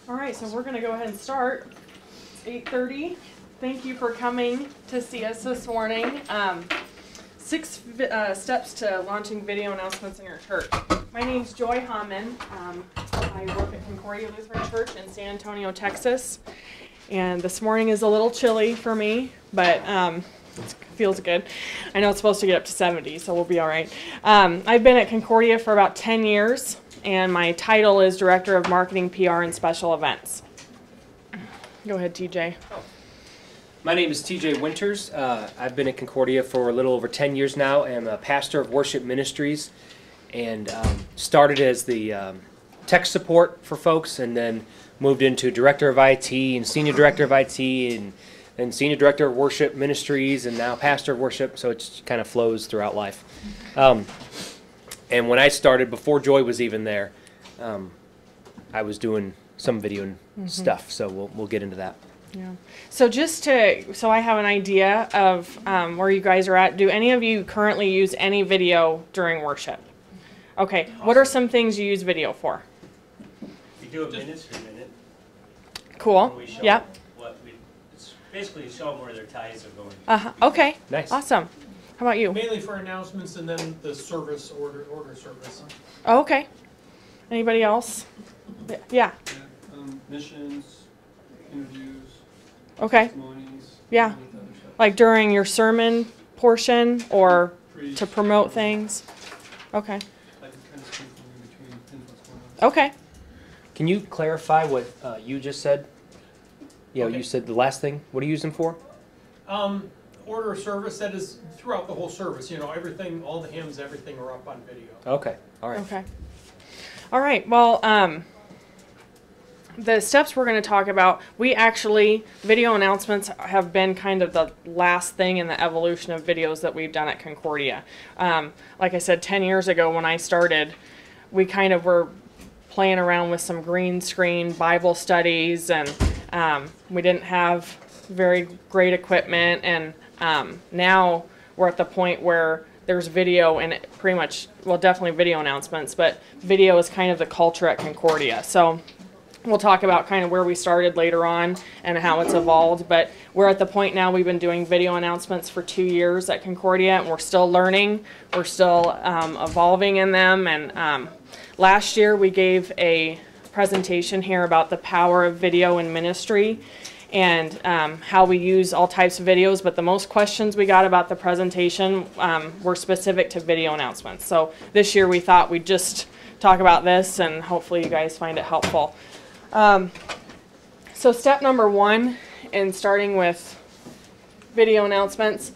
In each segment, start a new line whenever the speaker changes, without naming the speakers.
All right, so we're going to go ahead and start. It's 8:30. Thank you for coming to see us this morning. 6 steps to launching video announcements in your church. My name's Joy Hamman. I work at Concordia Lutheran Church in San Antonio, Texas. And this morning is a little chilly for me, but it feels good. I know it's supposed to get up to 70, so we'll be all right. I've been at Concordia for about 10 years, and my title is Director of Marketing, PR, and Special Events. Go ahead, TJ.
My name is TJ Winters. I've been at Concordia for a little over 10 years now. I'm a pastor of worship ministries and started as the tech support for folks and then moved into director of IT and senior director of IT and then senior director of worship ministries and now pastor of worship, so it just kind of flows throughout life. And when I started, before Joy was even there, I was doing some video stuff, so we'll get into that.
Yeah. So so I have an idea of where you guys are at. Do any of you currently use any video during worship? Okay. Awesome. What are some things you use video for?
We do a ministry minute.
Cool. Yeah.
It's basically show them where their tithes are going.
Okay.
Nice.
Awesome. How about you?
Mainly for announcements and then the service order service.
Oh, okay. Anybody else? Yeah.
Missions, interviews,
okay.
testimonies.
Yeah. Like during your sermon portion or to promote things? Okay.
I can kind of speak in between what's going on.
Okay.
Can you clarify what you just said? Yeah,
Okay.
You said the last thing. What are you using for?
Order of service, that is throughout the whole service. You know, everything, all the hymns, everything are up on video.
Okay. All right.
Okay. All right. Well, the steps we're going to talk about, video announcements have been kind of the last thing in the evolution of videos that we've done at Concordia. Like I said, 10 years ago when I started, we kind of were playing around with some green screen Bible studies, and we didn't have very great equipment, and now we're at the point where there's video and pretty much, well, definitely video announcements, but video is kind of the culture at Concordia. So we'll talk about kind of where we started later on and how it's evolved, but we're at the point now we've been doing video announcements for 2 years at Concordia, and we're still learning, we're still evolving in them. And last year we gave a presentation here about the power of video in ministry and how we use all types of videos, but the most questions we got about the presentation were specific to video announcements. So this year we thought we'd just talk about this, and hopefully you guys find it helpful. So step number 1 in starting with video announcements,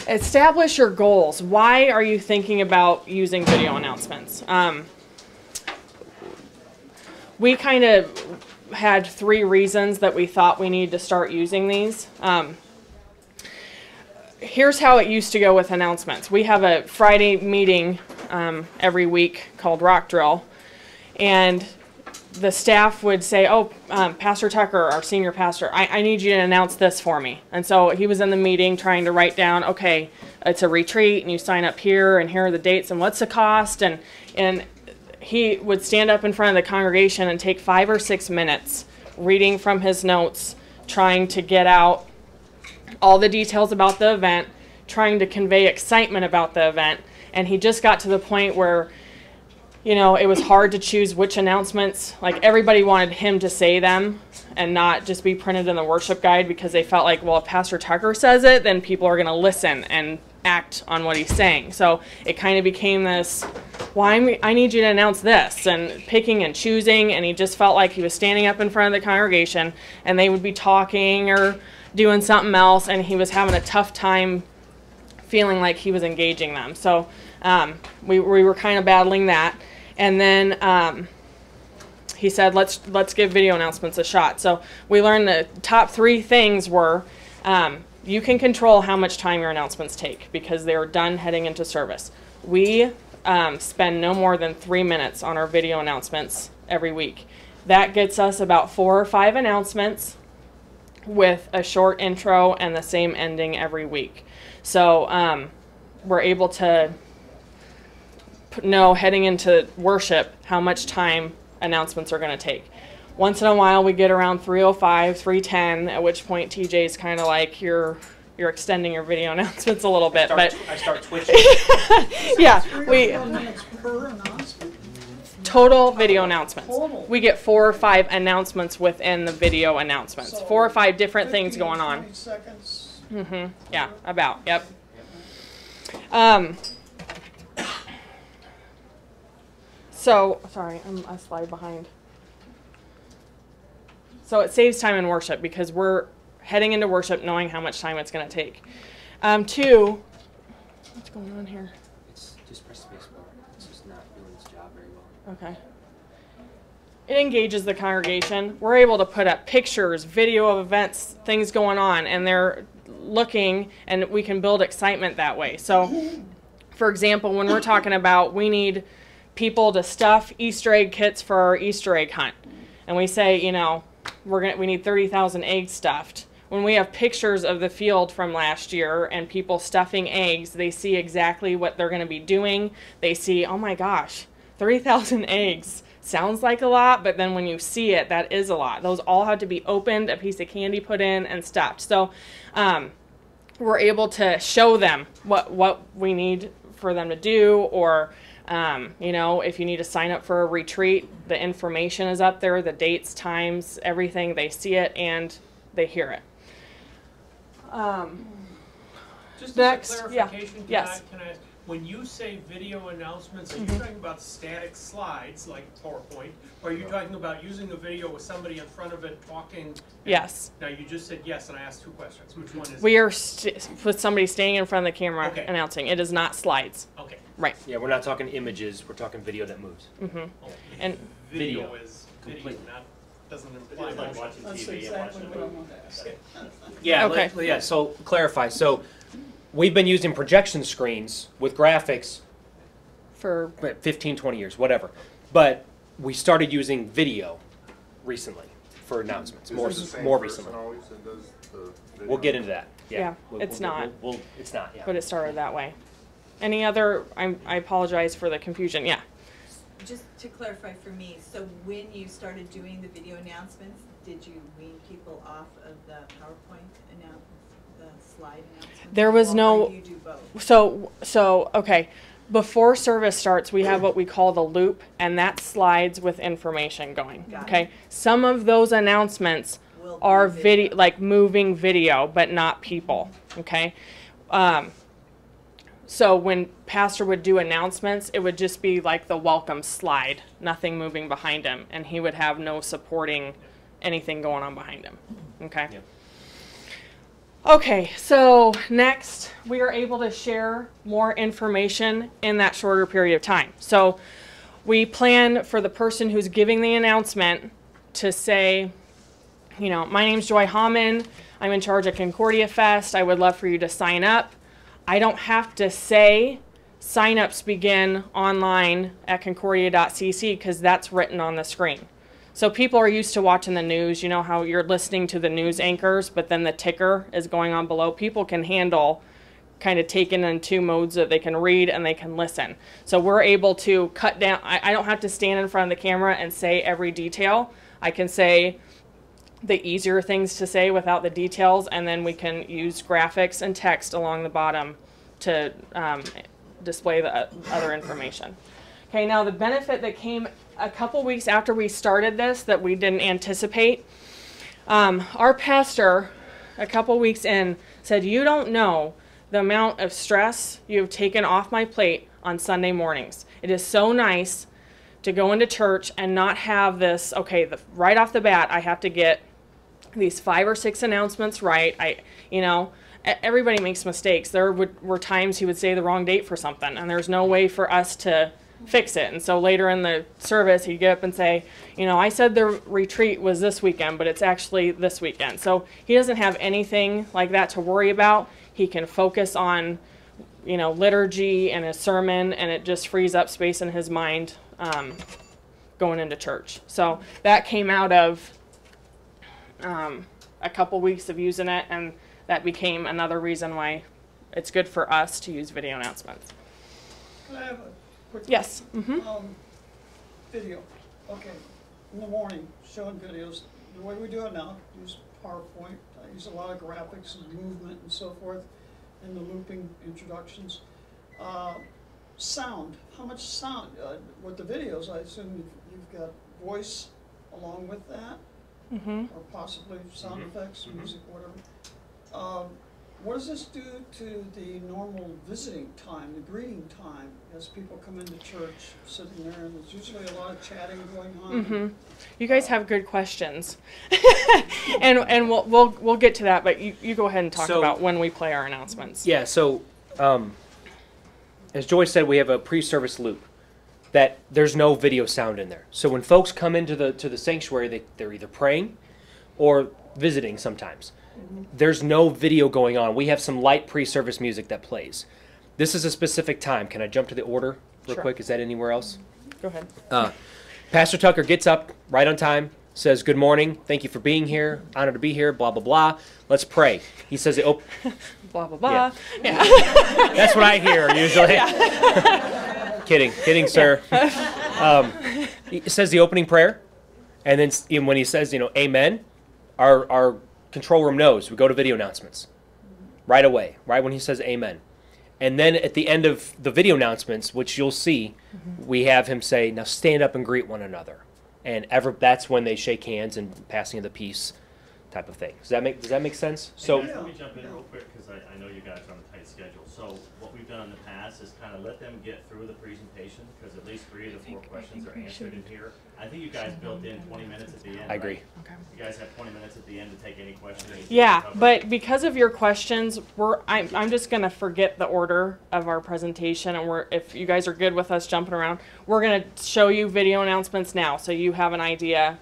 establish your goals. Why are you thinking about using video announcements? We kind of had 3 reasons that we thought we need to start using these. Here's how it used to go with announcements. We have a Friday meeting every week called Rock Drill, and the staff would say, oh, Pastor Tucker, our senior pastor, I need you to announce this for me. And so he was in the meeting trying to write down, okay, it's a retreat, and you sign up here, and here are the dates, and what's the cost, and he would stand up in front of the congregation and take 5 or 6 minutes reading from his notes, trying to get out all the details about the event, trying to convey excitement about the event. And he just got to the point where, you know, it was hard to choose which announcements. Like, everybody wanted him to say them and not just be printed in the worship guide, because they felt like, well, if Pastor Tucker says it, then people are going to listen and act on what he's saying. So it kind of became this, well, I need you to announce this, and picking and choosing, and he just felt like he was standing up in front of the congregation and they would be talking or doing something else, and he was having a tough time feeling like he was engaging them. So we were kind of battling that. And then he said, let's give video announcements a shot. So we learned the top 3 things were, you can control how much time your announcements take because they're done heading into service. We spend no more than 3 minutes on our video announcements every week. That gets us about 4 or 5 announcements with a short intro and the same ending every week. So we're able to know heading into worship how much time announcements are going to take. Once in a while we get around 3:05, 3:10, at which point TJ's kind of like, you're extending your video announcements a little bit, but
I start twitching.
yeah,
3 or
we
4 minutes per announcement?
total video announcements.
Total.
We get 4 or 5 announcements within the video announcements.
So
4 or 5 different
15,
things going on.
20 seconds.
Yeah, about. Yep. So, sorry, I'm a slide behind. So it saves time in worship because we're heading into worship knowing how much time it's going to take. 2, what's going on here?
It's just press space bar. It's just not doing its job very well.
Okay. It engages the congregation. We're able to put up pictures, video of events, things going on, and they're looking, and we can build excitement that way. So, for example, when we're talking about we need people to stuff Easter egg kits for our Easter egg hunt, and we say, you know, we need 30,000 eggs stuffed. When we have pictures of the field from last year and people stuffing eggs, they see exactly what they're going to be doing. They see, oh my gosh, 30,000 eggs. Sounds like a lot, but then when you see it, that is a lot. Those all have to be opened, a piece of candy put in, and stuffed. So we're able to show them what we need for them to do, or you know, if you need to sign up for a retreat, the information is up there, the dates, times, everything. They see it and they hear it.
Just
Next,
as a
yeah,
clarification,
yes.
can I ask, when you say video announcements, are you talking about static slides like PowerPoint? Or are you talking about using a video with somebody in front of it talking?
Yes.
Now, you just said yes, and I asked 2 questions. Which one is
We are with somebody standing in front of the camera
Okay.
announcing. It is not slides.
Okay.
Right.
Yeah, we're not talking images. We're talking video that moves.
And
Video
Video.
is video,
Completely.
not, doesn't imply
It's like
motion.
watching
That's
TV and
exactly
watching a
what I
movie.
wanted to ask.
Yeah.
Okay.
Yeah. So clarify. So we've been using projection screens with graphics
for
15, 20 years, whatever. But we started using video recently for announcements, more recently. We'll get into that.
Yeah,
We'll-
it's
we'll-
not.
It's not, yeah.
but it started that way. Any other? I apologize for the confusion. Yeah.
Just to clarify for me, so when you started doing the video announcements, did you wean people off of the PowerPoint the slide announcements?
There was
Or
no-
you do both?
So okay. Before service starts, we have what we call the loop, and that's slides with information going.
Got it.
Okay. Some of those announcements
Will be
are video, like moving video, but not people. Okay. So when pastor would do announcements, it would just be like the welcome slide, nothing moving behind him, and he would have no supporting anything going on behind him. Okay.
Yep.
Okay, so next we are able to share more information in that shorter period of time. So we plan for the person who's giving the announcement to say, you know, my name's Joy Hamman. I'm in charge of Concordia Fest. I would love for you to sign up. I don't have to say signups begin online at concordia.cc because that's written on the screen. So people are used to watching the news. You know how you're listening to the news anchors, but then the ticker is going on below. People can handle kind of taken in 2 modes that they can read and they can listen. So we're able to cut down. I don't have to stand in front of the camera and say every detail. I can say the easier things to say without the details, and then we can use graphics and text along the bottom to display the other information. Okay, now the benefit that came a couple weeks after we started this that we didn't anticipate, our pastor a couple weeks in said, you don't know the amount of stress you have taken off my plate on Sunday mornings. It is so nice to go into church and not have this, okay, right off the bat, I have to get these 5 or 6 announcements right. Everybody makes mistakes. There were times he would say the wrong date for something, and there's no way for us to fix it. And so later in the service, he'd get up and say, I said the retreat was this weekend, but it's actually this weekend. So he doesn't have anything like that to worry about. He can focus on, liturgy and his sermon, and it just frees up space in his mind going into church. So that came out of a couple weeks of using it, and that became another reason why it's good for us to use video announcements.
Can I have a quick?
Yes.
Video. Okay. in the morning, showing videos, the way we do it now, use PowerPoint, I use a lot of graphics and movement and so forth, and the looping introductions. Sound, how much sound, with the videos, I assume you've got voice along with that, or possibly sound effects, music, whatever. What does this do to the normal visiting time, the greeting time, as people come into church, sitting there, and there's usually a lot of chatting going on?
You guys have good questions, and we'll get to that. But you go ahead and talk about when we play our announcements.
Yeah. So, as Joy said, we have a pre-service loop that there's no video sound in there. So when folks come into the sanctuary, they're either praying or visiting sometimes. There's no video going on. We have some light pre-service music that plays. This is a specific time. Can I jump to the order real quick? Is that anywhere else?
Go ahead.
Pastor Tucker gets up right on time, says, "Good morning. Thank you for being here. Honored to be here. Blah, blah, blah. Let's pray." He says,
Blah, blah, blah. Yeah.
That's what I hear usually. Kidding, sir. He says the opening prayer, and then when he says, amen, our control room knows. We go to video announcements right away, right when he says amen. And then at the end of the video announcements, which you'll see, we have him say, "Now stand up and greet one another." And that's when they shake hands and passing of the peace type of thing. Does that make sense?
So let me jump in real quick, because I know you guys are on a tight schedule. So what we've done in the past is kind of let them get through the presentation, because at least 3 of the 4 questions are answered in here. I think you guys built in 20 minutes at the end.
I agree.
Right? Okay. You guys have 20 minutes at the end to take any questions.
Yeah, but because of your questions, I'm just gonna forget the order of our presentation, and if you guys are good with us jumping around, we're gonna show you video announcements now, so you have an idea.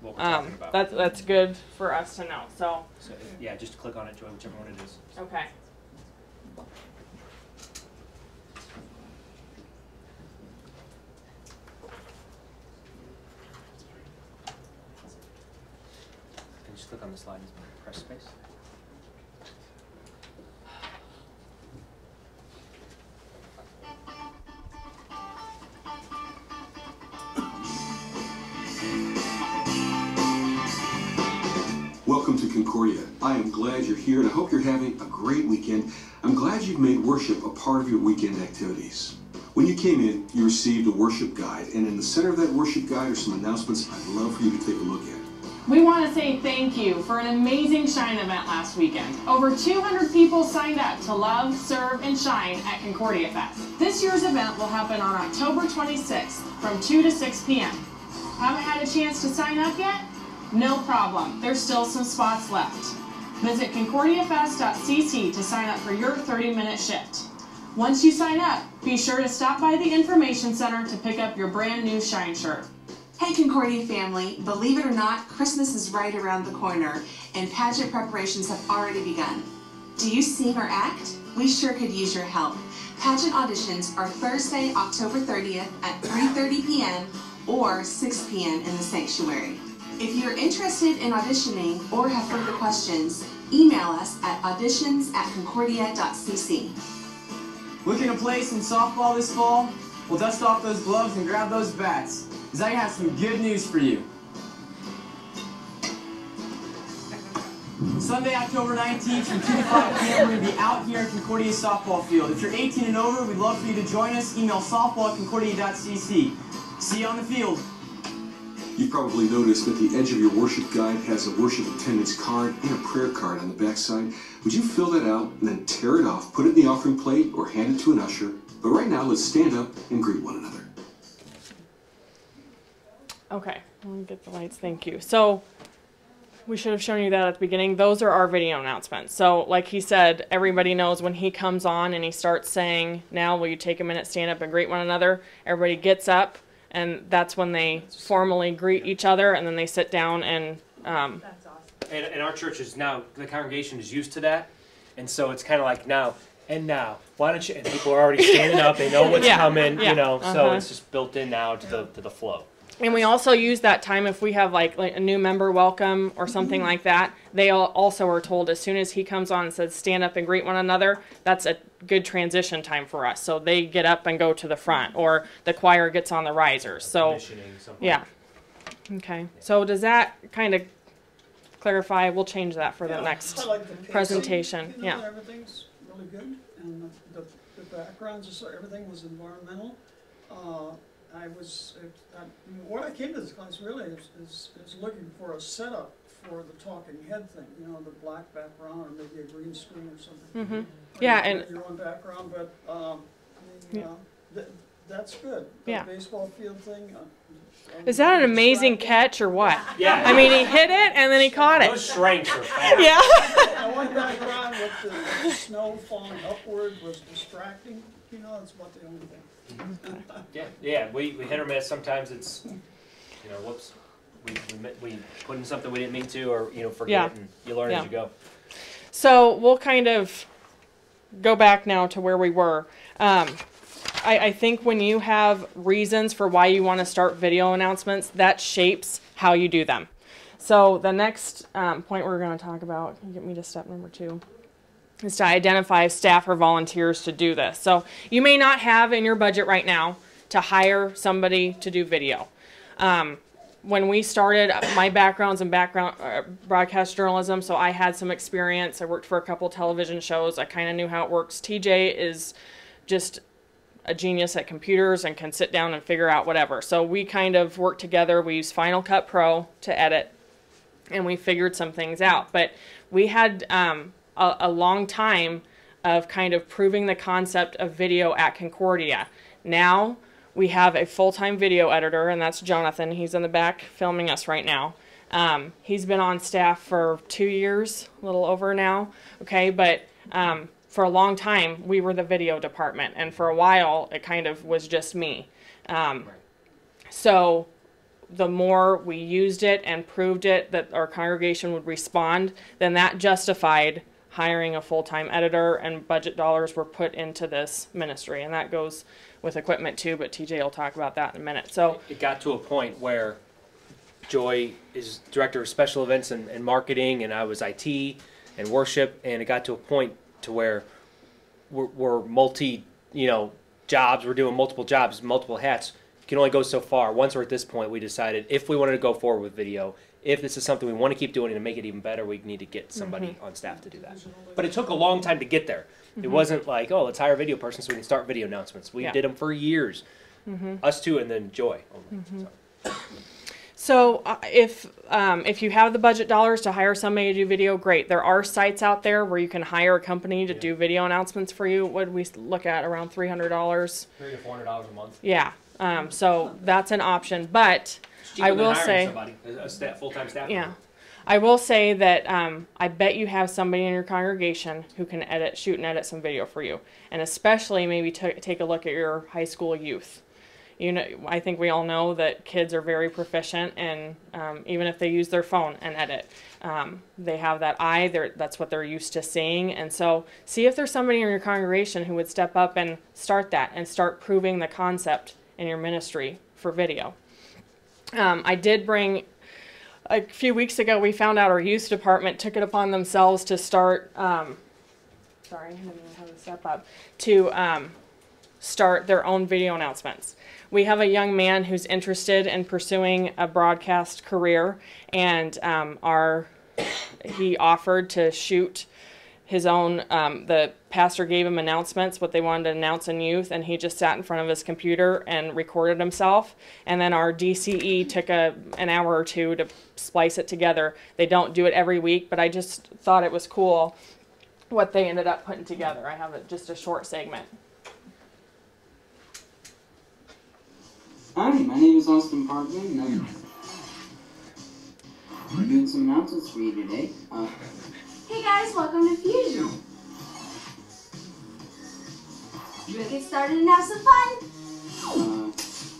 What we're talking about.
That's good for us to know. So
yeah, just click on it, Joy, whichever one it is.
okay.
Just click on the slide and press space.
Welcome to Concordia. I am glad you're here, and I hope you're having a great weekend. I'm glad you've made worship a part of your weekend activities. When you came in, you received a worship guide, and in the center of that worship guide are some announcements I'd love for you to take a look at.
We want to say thank you for an amazing Shine event last weekend. Over 200 people signed up to love, serve, and shine at Concordia Fest. This year's event will happen on October 26th from 2 to 6 p.m. Haven't had a chance to sign up yet? No problem. There's still some spots left. Visit concordiafest.cc to sign up for your 30-minute shift. Once you sign up, be sure to stop by the Information Center to pick up your brand new Shine shirt.
Hey Concordia family, believe it or not, Christmas is right around the corner and pageant preparations have already begun. Do you sing or act? We sure could use your help. Pageant auditions are Thursday, October 30th at 3:30 p.m. or 6 p.m. in the sanctuary. If you're interested in auditioning or have further questions, email us at auditions@concordia.cc.
Looking to play some softball this fall? Well, dust off those gloves and grab those bats, because I have some good news for you. Sunday, October 19th from 2 to 5 p.m. we're going to be out here in Concordia softball field. If you're 18 and over, we'd love for you to join us. Email softball@concordia.cc. See you on the field.
You've probably noticed that the edge of your worship guide has a worship attendance card and a prayer card on the backside. Would you fill that out and then tear it off, put it in the offering plate, or hand it to an usher? But right now, let's stand up and greet one another.
Okay, let me get the lights. Thank you. So we should have shown you that at the beginning. Those are our video announcements. So like he said, everybody knows when he comes on and he starts saying, "Now will you take a minute, stand up and greet one another?" Everybody gets up, and that's when they formally greet each other, and then they sit down and
That's awesome.
And our church is now, the congregation is used to that, and so it's kind of like now, why don't you, and people are already standing up, they know what's coming, so it's just built in now to the flow.
And we also use that time if we have like a new member welcome or something like that. They also are told as soon as he comes on and says stand up and greet one another, that's a good transition time for us. So they get up and go to the front, or the choir gets on the risers. So yeah. Okay, so does that kind of clarify? We'll change that for the next
I like the pacing,
presentation.
you know,
Yeah.
everything's really good, and the backgrounds, so everything was environmental. What I came to this class really is looking for a setup for the talking head thing, you know, the black background or maybe a green screen or something.
Mm-hmm. Yeah, and
your own background, but that's good. The
Yeah.
baseball field thing.
Is that an amazing catch or what?
Yeah.
I mean, he hit it and then he caught it.
Those shrinks are fast.
Yeah.
I went background with the snow falling upward was distracting. You know, that's about the only thing.
Yeah. We hit or miss. Sometimes it's, you know, whoops. We put in something we didn't mean to, or forget,
Yeah.
and you learn as you go.
So we'll kind of go back now to where we were. I think when you have reasons for why you want to start video announcements, that shapes how you do them. So the next point we're going to talk about, can you get me to step number 2, is to identify staff or volunteers to do this. So you may not have in your budget right now to hire somebody to do video. When we started, my background's in broadcast journalism, so I had some experience. I worked for a couple television shows. I kind of knew how it works. TJ is just a genius at computers and can sit down and figure out whatever. So we kind of worked together. We used Final Cut Pro to edit, and we figured some things out. But we had a long time of kind of proving the concept of video at Concordia. Now we have a full-time video editor, and that's Jonathan. He's in the back filming us right now. He's been on staff for 2 years, a little over now, okay? But for a long time, we were the video department, and for a while, it kind of was just me. So the more we used it and proved it that our congregation would respond, then that justified hiring a full-time editor, and budget dollars were put into this ministry, and that goes with equipment too, but TJ will talk about that in a minute. So
it got to a point where Joy is director of special events and marketing, and I was IT and worship, and it got to a point to where we're multi, jobs. We're doing multiple jobs, multiple hats. You can only go so far. Once we're at this point, we decided if we wanted to go forward with video, if this is something we want to keep doing and to make it even better, we need to get somebody on staff to do that. But it took a long time to get there. It wasn't like, oh, let's hire a video person so we can start video announcements. We did them for years. Us two, and then Joy.
So if you have the budget dollars to hire somebody to do video, great. There are sites out there where you can hire a company to do video announcements for you. What did we look at? Around $300? $300
to $400 a month.
Yeah. So that's an option. But I will say,
a full-time staff.
Yeah, I will say that I bet you have somebody in your congregation who can shoot and edit some video for you, and especially maybe take a look at your high school youth. I think we all know that kids are very proficient, and even if they use their phone and edit, they have that eye. That's what they're used to seeing. And so see if there's somebody in your congregation who would step up and start that and start proving the concept in your ministry for video. I did bring, a few weeks ago, we found out our youth department took it upon themselves to start, sorry, I didn't even have to step up, to start their own video announcements. We have a young man who's interested in pursuing a broadcast career, and he offered to shoot his own, the pastor gave him announcements, what they wanted to announce in youth, and he just sat in front of his computer and recorded himself. And then our DCE took an hour or two to splice it together. They don't do it every week, but I just thought it was cool what they ended up putting together. I have just a short segment.
Hi, my name is Austin Parkman, and I'm doing some announcements for you today.
Hey guys, welcome to Fusion. You wanna get started and have some fun?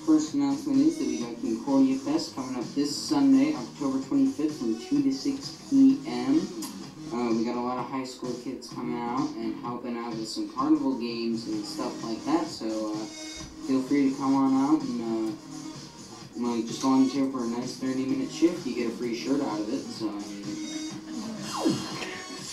First announcement is that we got Concordia Fest coming up this Sunday, October 25th from 2 to 6 p.m. We got a lot of high school kids coming out and helping out with some carnival games and stuff like that, so feel free to come on out and just volunteer for a nice 30-minute shift. You get a free shirt out of it, so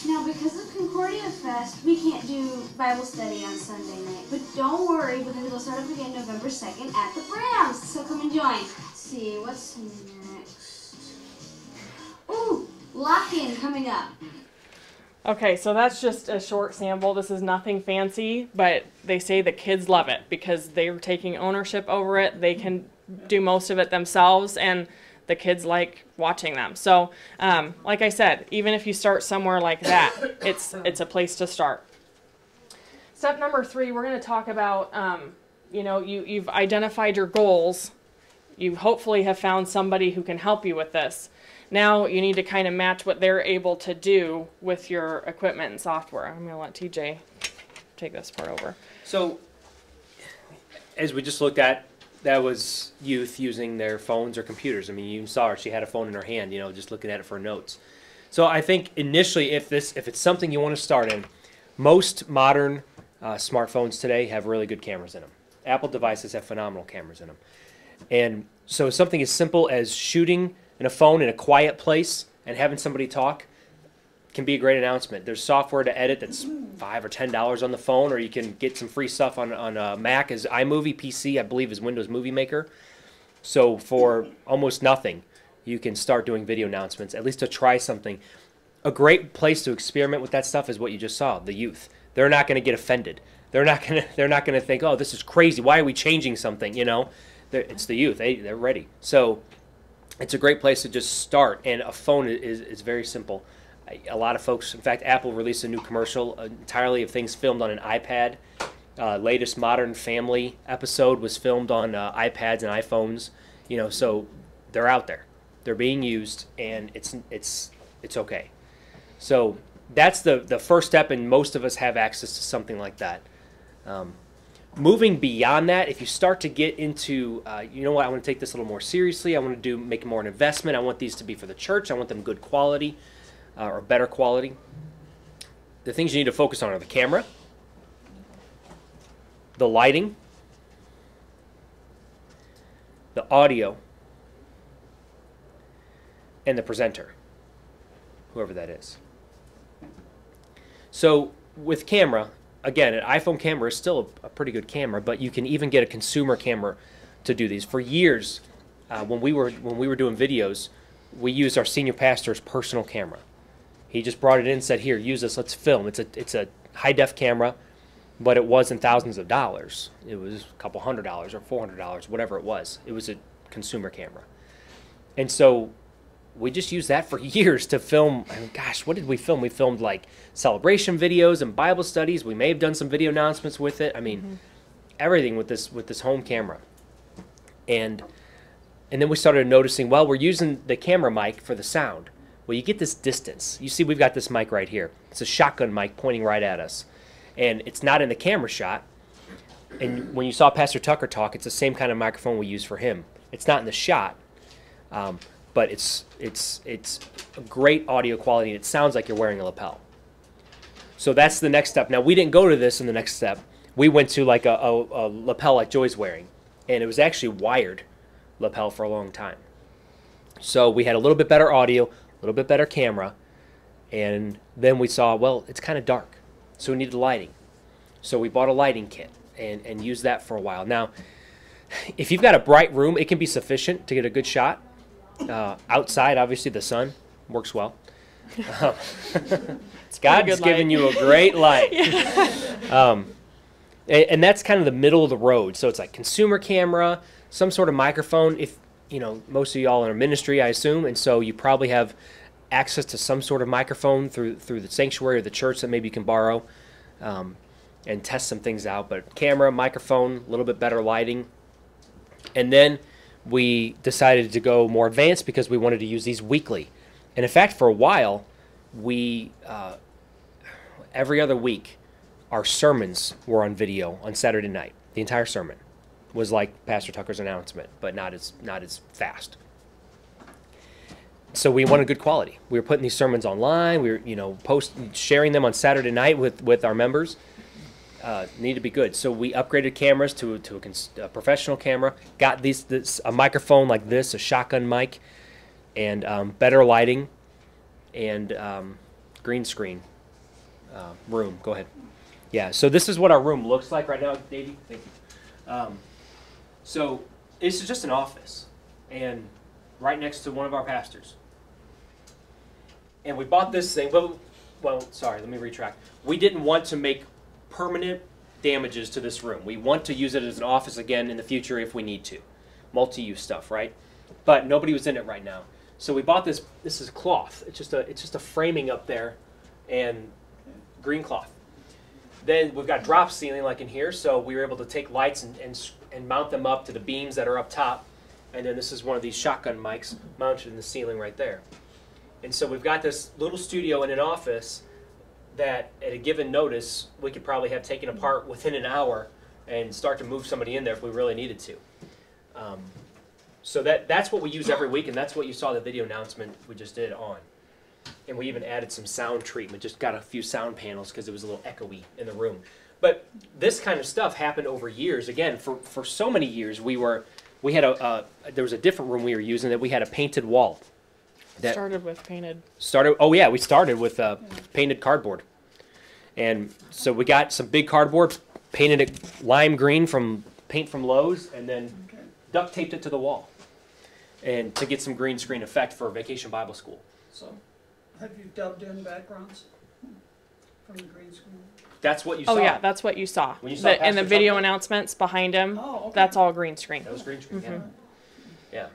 Now, because of Concordia Fest, we can't do Bible study on Sunday night. But don't worry, because it'll start up again November 2nd at the Browns. So come and join. Let's see, what's next? Lock-in coming up.
Okay, so that's just a short sample. This is nothing fancy, but they say the kids love it because they're taking ownership over it. They can do most of it themselves, and the kids like watching them. So, like I said, even if you start somewhere like that, it's a place to start. Step number 3, we're going to talk about, you know, you've identified your goals. You hopefully have found somebody who can help you with this. Now you need to kind of match what they're able to do with your equipment and software. I'm going to let TJ take this part over.
So, as we just looked at, that was youth using their phones or computers. I mean, you saw her; she had a phone in her hand, you know, just looking at it for notes. So I think initially, if it's something you want to start in, most modern smartphones today have really good cameras in them. Apple devices have phenomenal cameras in them, and so something as simple as shooting in a phone in a quiet place and having somebody talk can be a great announcement. There's software to edit that's $5 or $10 on the phone, or you can get some free stuff on Mac as iMovie. PC, I believe, is Windows Movie Maker. So for almost nothing, you can start doing video announcements, at least to try something. A great place to experiment with that stuff is what you just saw, the youth. They're not going to get offended. They're not going to think, oh, this is crazy. Why are we changing something? You know, it's the youth. They're ready. So it's a great place to just start, and a phone is very simple. A lot of folks, in fact, Apple released a new commercial entirely of things filmed on an iPad. Latest Modern Family episode was filmed on iPads and iPhones. You know, so they're out there, they're being used, and it's okay. So that's the first step, and most of us have access to something like that. Moving beyond that, if you start to get into, you know what, I want to take this a little more seriously. I want to make more an investment. I want these to be for the church. I want them good quality. Or better quality. The things you need to focus on are the camera, the lighting, the audio, and the presenter, whoever that is. So with camera, again, an iPhone camera is still a pretty good camera, but you can even get a consumer camera to do these. For years, when we were doing videos, we used our senior pastor's personal camera. He just brought it in and said, here, use this, let's film. It's a high-def camera, but it wasn't thousands of dollars. It was a couple $100 or $400, whatever it was. It was a consumer camera. And so we just used that for years to film. I mean, gosh, what did we film? We filmed like celebration videos and Bible studies. We may have done some video announcements with it. I mean, everything with this home camera. And then we started noticing, well, we're using the camera mic for the sound. Well, you get this distance. You see we've got this mic right here. It's a shotgun mic pointing right at us. And it's not in the camera shot. And when you saw Pastor Tucker talk, it's the same kind of microphone we use for him. It's not in the shot, but it's a great audio quality, and it sounds like you're wearing a lapel. So that's the next step. Now, we didn't go to this in the next step. We went to like a lapel like Joy's wearing, and it was actually wired lapel for a long time. So we had a little bit better audio, a little bit better camera, and then we saw, well, it's kind of dark, so we needed lighting. So we bought a lighting kit and used that for a while. Now, if you've got a bright room, it can be sufficient to get a good shot. Outside, obviously, the sun works well. God's given you a great light. And that's kind of the middle of the road. So it's like consumer camera, some sort of microphone. If you know, most of y'all are in ministry, I assume, and so you probably have access to some sort of microphone through the sanctuary or the church that maybe you can borrow and test some things out. But camera, microphone, a little bit better lighting. And then we decided to go more advanced because we wanted to use these weekly. And in fact, for a while, we every other week, our sermons were on video on Saturday night. The entire sermon was like Pastor Tucker's announcement, but not as fast. So we wanted good quality. We were putting these sermons online. We were, sharing them on Saturday night with our members. Need to be good. So we upgraded cameras to a professional camera. Got a microphone like this, a shotgun mic, and better lighting, and green screen room. Go ahead. Yeah. So this is what our room looks like right now, Davey. Thank you. So this is just an office, and right next to one of our pastors. And we bought this thing, but, well, sorry, let me retract. We didn't want to make permanent damages to this room. We want to use it as an office again in the future if we need to. Multi-use stuff, right? But nobody was in it right now. So we bought this. This is cloth. It's just a framing up there, and green cloth. Then we've got drop ceiling like in here, so we were able to take lights and mount them up to the beams that are up top. And then this is one of these shotgun mics mounted in the ceiling right there. And so we've got this little studio in an office that at a given notice we could probably have taken apart within an hour and start to move somebody in there if we really needed to. So that's what we use every week, and that's what you saw the video announcement we just did on. And we even added some sound treatment, just got a few sound panels because it was a little echoey in the room. But this kind of stuff happened over years. Again, for so many years, there was a different room we were using that we had a painted wall. That
started with painted.
We started with painted cardboard. And so we got some big cardboard, painted it lime green from paint from Lowe's, and then duct taped it to the wall. And to get some green screen effect for Vacation Bible School.
So, have you dubbed in backgrounds from the green screen?
That's what you saw.
Oh yeah, that's what you saw.
When you saw
And the
Pastor
video
Tucker?
announcements behind him,
Oh, okay.
that's all green screen.
That was green screen, yeah.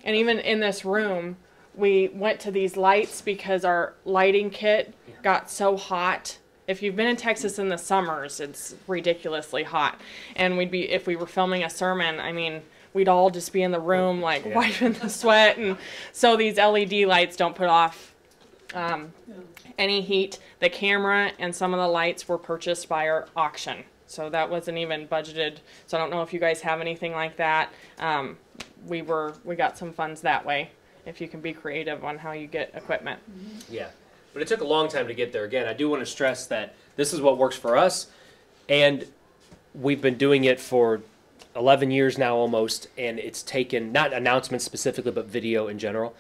And even in this room, we went to these lights because our lighting kit got so hot. If you've been in Texas in the summers, it's ridiculously hot. And if we were filming a sermon, I mean, we'd all just be in the room like wiping the sweat. And so these LED lights don't put off any heat. The camera and some of the lights were purchased by our auction. So that wasn't even budgeted. So I don't know if you guys have anything like that. We got some funds that way, if you can be creative on how you get equipment.
Yeah, but it took a long time to get there. Again, I do want to stress that this is what works for us, and we've been doing it for 11 years now almost, and it's taken, not announcements specifically, but video in general,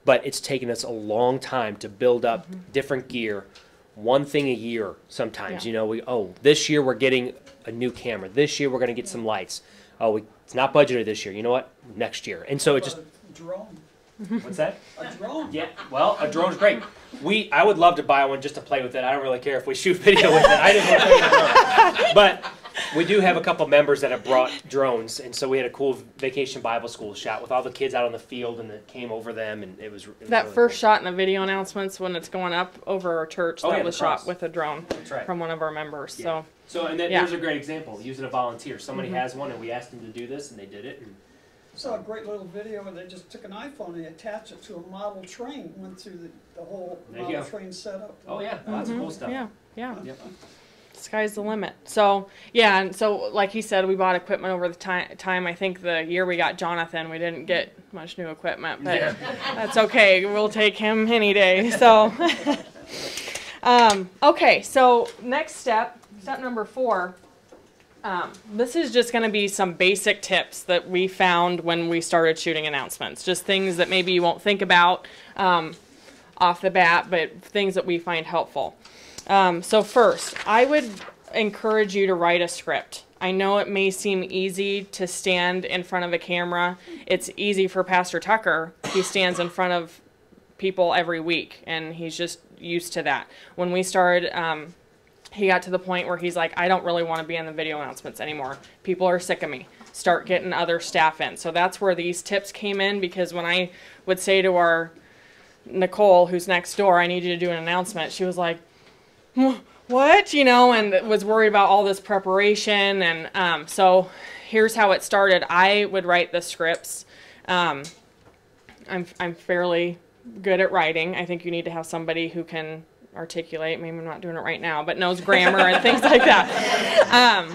but it's taken us a long time to build up different gear, one thing a year sometimes.
Yeah.
You know, this year we're getting a new camera. This year we're going to get some lights. It's not budgeted this year. You know what? Next year. And so it just...
Drone.
What's that?
A drone.
Yeah, well, a drone's great. I would love to buy one just to play with it. I don't really care if we shoot video with it. I didn't want to play with a drone. But we do have a couple members that have brought drones, and so we had a cool Vacation Bible School shot with all the kids out on the field, and it came over them, and it was
That
really
first
cool.
shot in the video announcements when it's going up over our church,
Oh,
that
yeah,
was
the cross.
shot with a drone
right.
from one of our members.
Yeah. And
yeah.
there's a great example, using a volunteer. Somebody has one, and we asked them to do this, and they did it. And
I saw a great little video where they just took an iPhone and they attached it to a model train, went through the whole
There you
model
go.
train setup.
Oh yeah, lots of cool stuff.
Yeah, yeah.
Yep.
Sky's the limit. So, yeah, and so like he said, we bought equipment over the time. I think the year we got Jonathan, we didn't get much new equipment, but that's okay. We'll take him any day. So, okay, so next step number 4. This is just going to be some basic tips that we found when we started shooting announcements. Just things that maybe you won't think about off the bat, but things that we find helpful. So first, I would encourage you to write a script. I know it may seem easy to stand in front of a camera. It's easy for Pastor Tucker. He stands in front of people every week, and he's just used to that. When we started, he got to the point where he's like, I don't really want to be in the video announcements anymore. People are sick of me. Start getting other staff in. So that's where these tips came in, because when I would say to our Nicole, who's next door, I need you to do an announcement, she was like, what? You know, and was worried about all this preparation. And so here's how it started. I would write the scripts. I'm fairly good at writing. I think you need to have somebody who can articulate, maybe I'm not doing it right now, but knows grammar and things like that,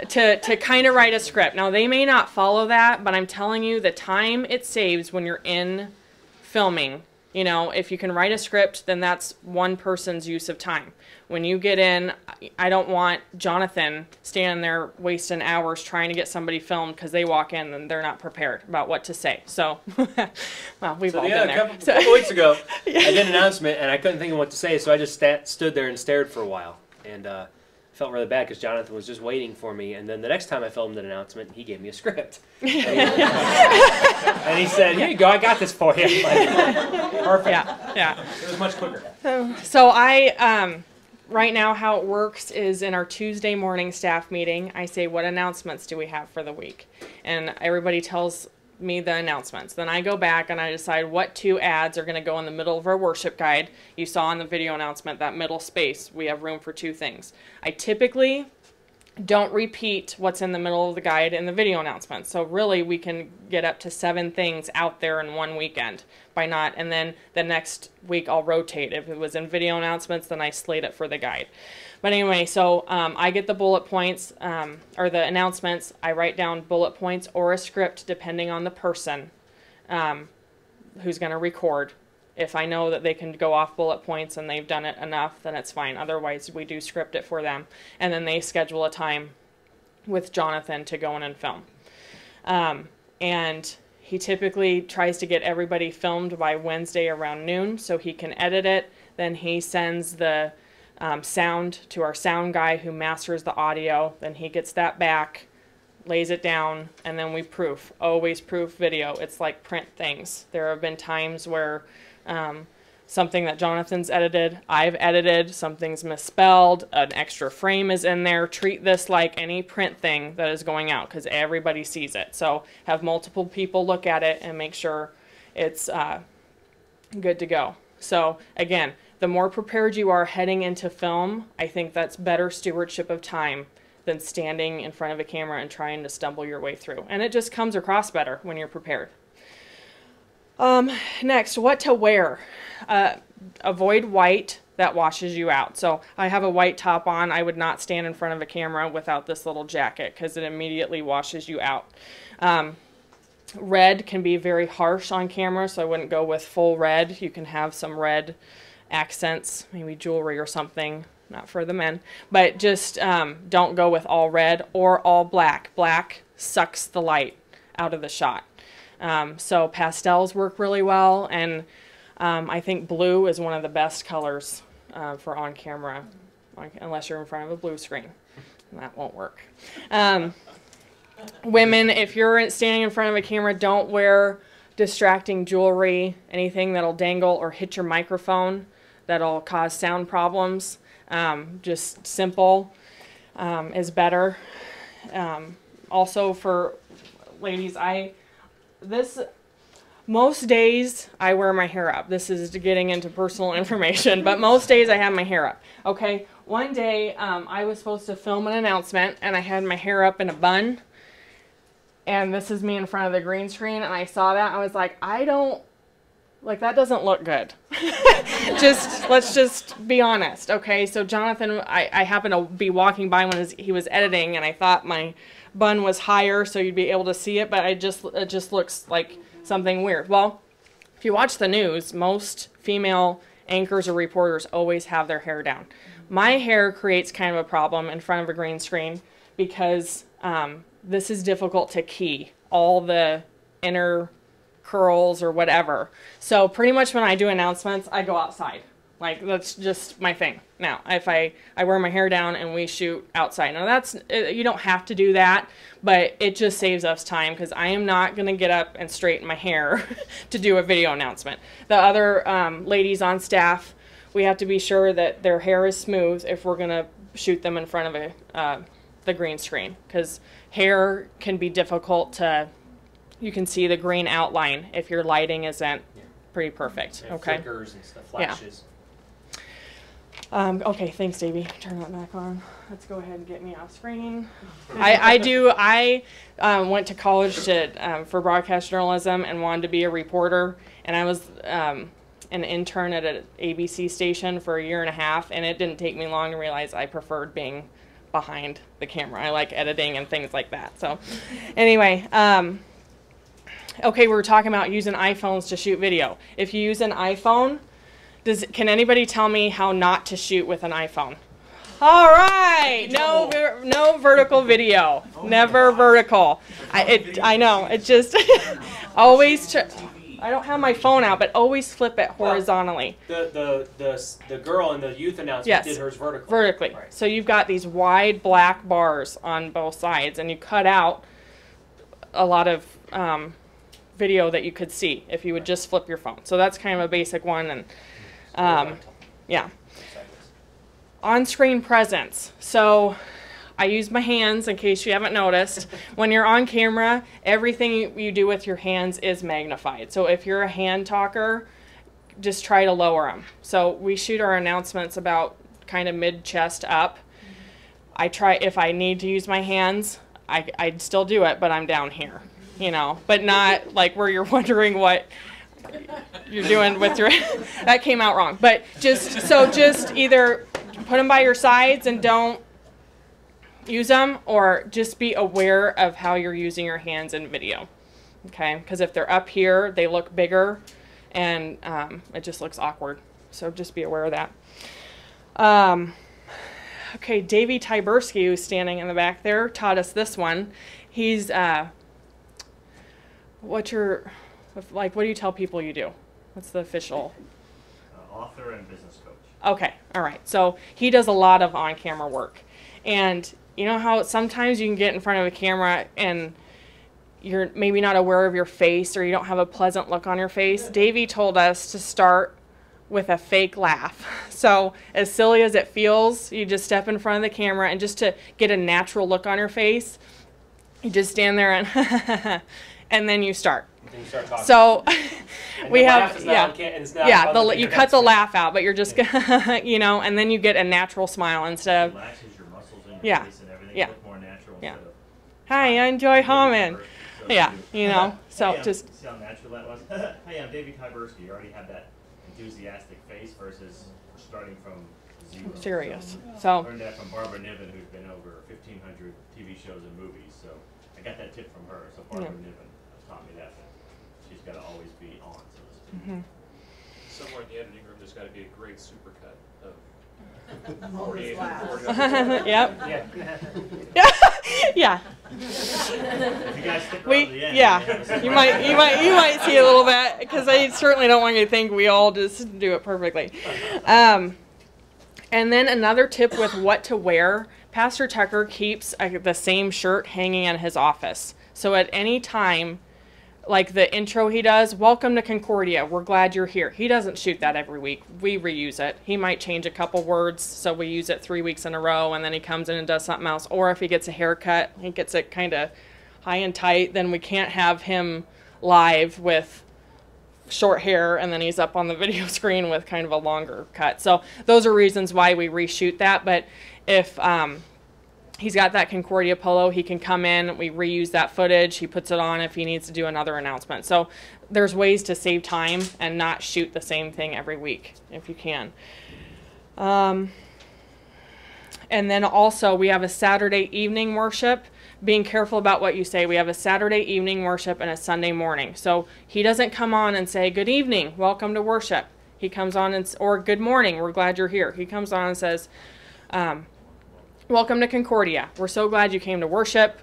to kind of write a script. Now, they may not follow that, but I'm telling you, the time it saves when you're in filming, you know, if you can write a script, then that's one person's use of time. When you get in, I don't want Jonathan standing there wasting hours trying to get somebody filmed because they walk in and they're not prepared about what to say. So, well, we've all been there.
A couple weeks ago, I did an announcement and I couldn't think of what to say, so I just stood there and stared for a while. And felt really bad because Jonathan was just waiting for me. And then the next time I filmed an announcement, he gave me a script. And he said, "Here you go, I got this for you." Like, perfect.
Yeah.
It was much quicker.
So right now how it works is in our Tuesday morning staff meeting, I say, what announcements do we have for the week? And everybody tells me the announcements. Then I go back and I decide what 2 ads are going to go in the middle of our worship guide. You saw in the video announcement that middle space, we have room for 2 things. I typically don't repeat what's in the middle of the guide in the video announcement. So really we can get up to 7 things out there in one weekend by not, and then the next week I'll rotate. If it was in video announcements, then I slate it for the guide. But anyway, so I get the bullet points, or the announcements. I write down bullet points or a script depending on the person who's going to record. If I know that they can go off bullet points and they've done it enough, then it's fine. Otherwise, we do script it for them. And then they schedule a time with Jonathan to go in and film. And he typically tries to get everybody filmed by Wednesday around noon so he can edit it. Then he sends the sound to our sound guy who masters the audio. Then he gets that back, lays it down, and then we proof. Always proof video. It's like print things. There have been times where something that Jonathan's edited, I've edited, something's misspelled, an extra frame is in there. Treat this like any print thing that is going out because everybody sees it. So have multiple people look at it and make sure it's good to go. So again, the more prepared you are heading into film, I think that's better stewardship of time than standing in front of a camera and trying to stumble your way through. And it just comes across better when you're prepared. Next, what to wear. Avoid white, that washes you out. So I have a white top on. I would not stand in front of a camera without this little jacket because it immediately washes you out. Red can be very harsh on camera, so I wouldn't go with full red. You can have some red accents, maybe jewelry or something, not for the men, but just don't go with all red or all black. Black sucks the light out of the shot. So pastels work really well, and I think blue is one of the best colors for on camera, unless you're in front of a blue screen. That won't work. Women, if you're standing in front of a camera, don't wear distracting jewelry, anything that'll dangle or hit your microphone that'll cause sound problems. Just simple is better. Also for ladies, most days I wear my hair up. This is getting into personal information, but most days I have my hair up. Okay, one day I was supposed to film an announcement and I had my hair up in a bun. And this is me in front of the green screen, and I saw that. I was like, that doesn't look good. Let's just be honest, okay? So Jonathan, I happened to be walking by when he was editing, and I thought my bun was higher so you'd be able to see it, but it just looks like something weird. Well, if you watch the news, most female anchors or reporters always have their hair down. My hair creates kind of a problem in front of a green screen because this is difficult to key, all the inner curls or whatever. So pretty much when I do announcements, I go outside. Like, that's just my thing. Now, if I wear my hair down and we shoot outside. Now, you don't have to do that, but it just saves us time because I am not going to get up and straighten my hair to do a video announcement. The other ladies on staff, we have to be sure that their hair is smooth if we're going to shoot them in front of the green screen, because hair can be difficult to, you can see the green outline if your lighting isn't pretty perfect.
And
okay.
Flickers and stuff, flashes.
Yeah. Okay, thanks, Davey. Turn that back on. Let's go ahead and get me off screen. I went to college for broadcast journalism and wanted to be a reporter, and I was an intern at an ABC station for a year and a half, and it didn't take me long to realize I preferred being behind the camera. I like editing and things like that. So anyway, okay, we were talking about using iPhones to shoot video. If you use an iPhone, can anybody tell me how not to shoot with an iPhone? All right, no vertical video, never vertical. I know, it just always I don't have my phone out, but always flip it horizontally.
The girl in the youth announcement
Yes.
did hers vertically.
Vertically.
Right.
So you've got these wide black bars on both sides, and you cut out a lot of video that you could see if you would just flip your phone. So that's kind of a basic one. And yeah. On-screen presence. So I use my hands in case you haven't noticed. When you're on camera, everything you do with your hands is magnified. So if you're a hand talker, just try to lower them. So we shoot our announcements about kind of mid-chest up. I try, if I need to use my hands, I'd still do it, but I'm down here, you know, but not like where you're wondering what you're doing with your, that came out wrong. But just either put them by your sides and don't use them, or just be aware of how you're using your hands in video, okay? Because if they're up here, they look bigger, and it just looks awkward. So just be aware of that. Okay, Davey Tyberski, who's standing in the back there, taught us this one. He's, what do you tell people you do? What's the official?
Author and business coach.
Okay, all right. So he does a lot of on-camera work. And you know how sometimes you can get in front of a camera and you're maybe not aware of your face, or you don't have a pleasant look on your face? Davey told us to start with a fake laugh. So as silly as it feels, you just step in front of the camera, and just to get a natural look on your face, you just stand there and and then you start.
Then you start talking.
So we
have
you cut the laugh out, but you're just you know, and then you get a natural smile instead of
Relaxes your muscles in your face and everything.
Yeah.
Look more natural
Yeah.
instead of
Hi, I enjoy Hamman.
So
Yeah, you know, so
hey,
just
see how natural that was? Hey, I'm Davey Tyberski. You already have that enthusiastic face versus starting from zero.
serious.
I
So
learned that from Barbara Niven, who's been over 1,500 TV shows and movies. So I got that tip from her. So Barbara Niven taught me that she's got to always be on, so to speak.
Somewhere in the editing room, there's got to be a great supercut of.
Always laugh.
Yep.
Yeah.
Yeah.
If you guys stick around to the end,
Yeah. You might see a little bit, because I certainly don't want you to think we all just do it perfectly. And then another tip with what to wear. Pastor Tucker keeps the same shirt hanging in his office. So at any time, like the intro he does, welcome to Concordia, we're glad you're here. He doesn't shoot that every week. We reuse it. He might change a couple words, so we use it 3 weeks in a row, and then he comes in and does something else. Or if he gets a haircut, he gets it kind of high and tight, then we can't have him live with short hair and then he's up on the video screen with kind of a longer cut. So those are reasons why we reshoot that. But if he's got that Concordia polo, he can come in, we reuse that footage, he puts it on if he needs to do another announcement. So there's ways to save time and not shoot the same thing every week if you can. And then also we have a Saturday evening worship. Being careful about what you say. We have a Saturday evening worship and a Sunday morning. So he doesn't come on and say, good evening, welcome to worship. He comes on and, or good morning, we're glad you're here. He comes on and says, welcome to Concordia. We're so glad you came to worship,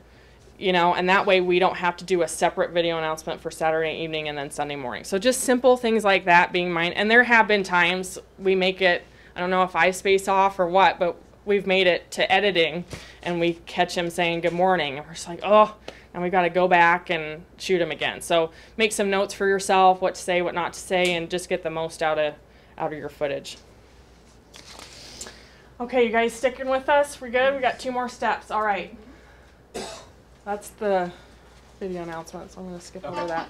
you know, and that way we don't have to do a separate video announcement for Saturday evening and then Sunday morning. So just simple things like that being mine. And there have been times we make it, I don't know if I space off or what, but we've made it to editing and we catch him saying good morning and we're just like, oh, and we've got to go back and shoot him again. So make some notes for yourself, what to say, what not to say, and just get the most out of your footage. Okay, you guys sticking with us? We're good? We got 2 more steps. All right. That's the video announcement, so I'm going to skip over that.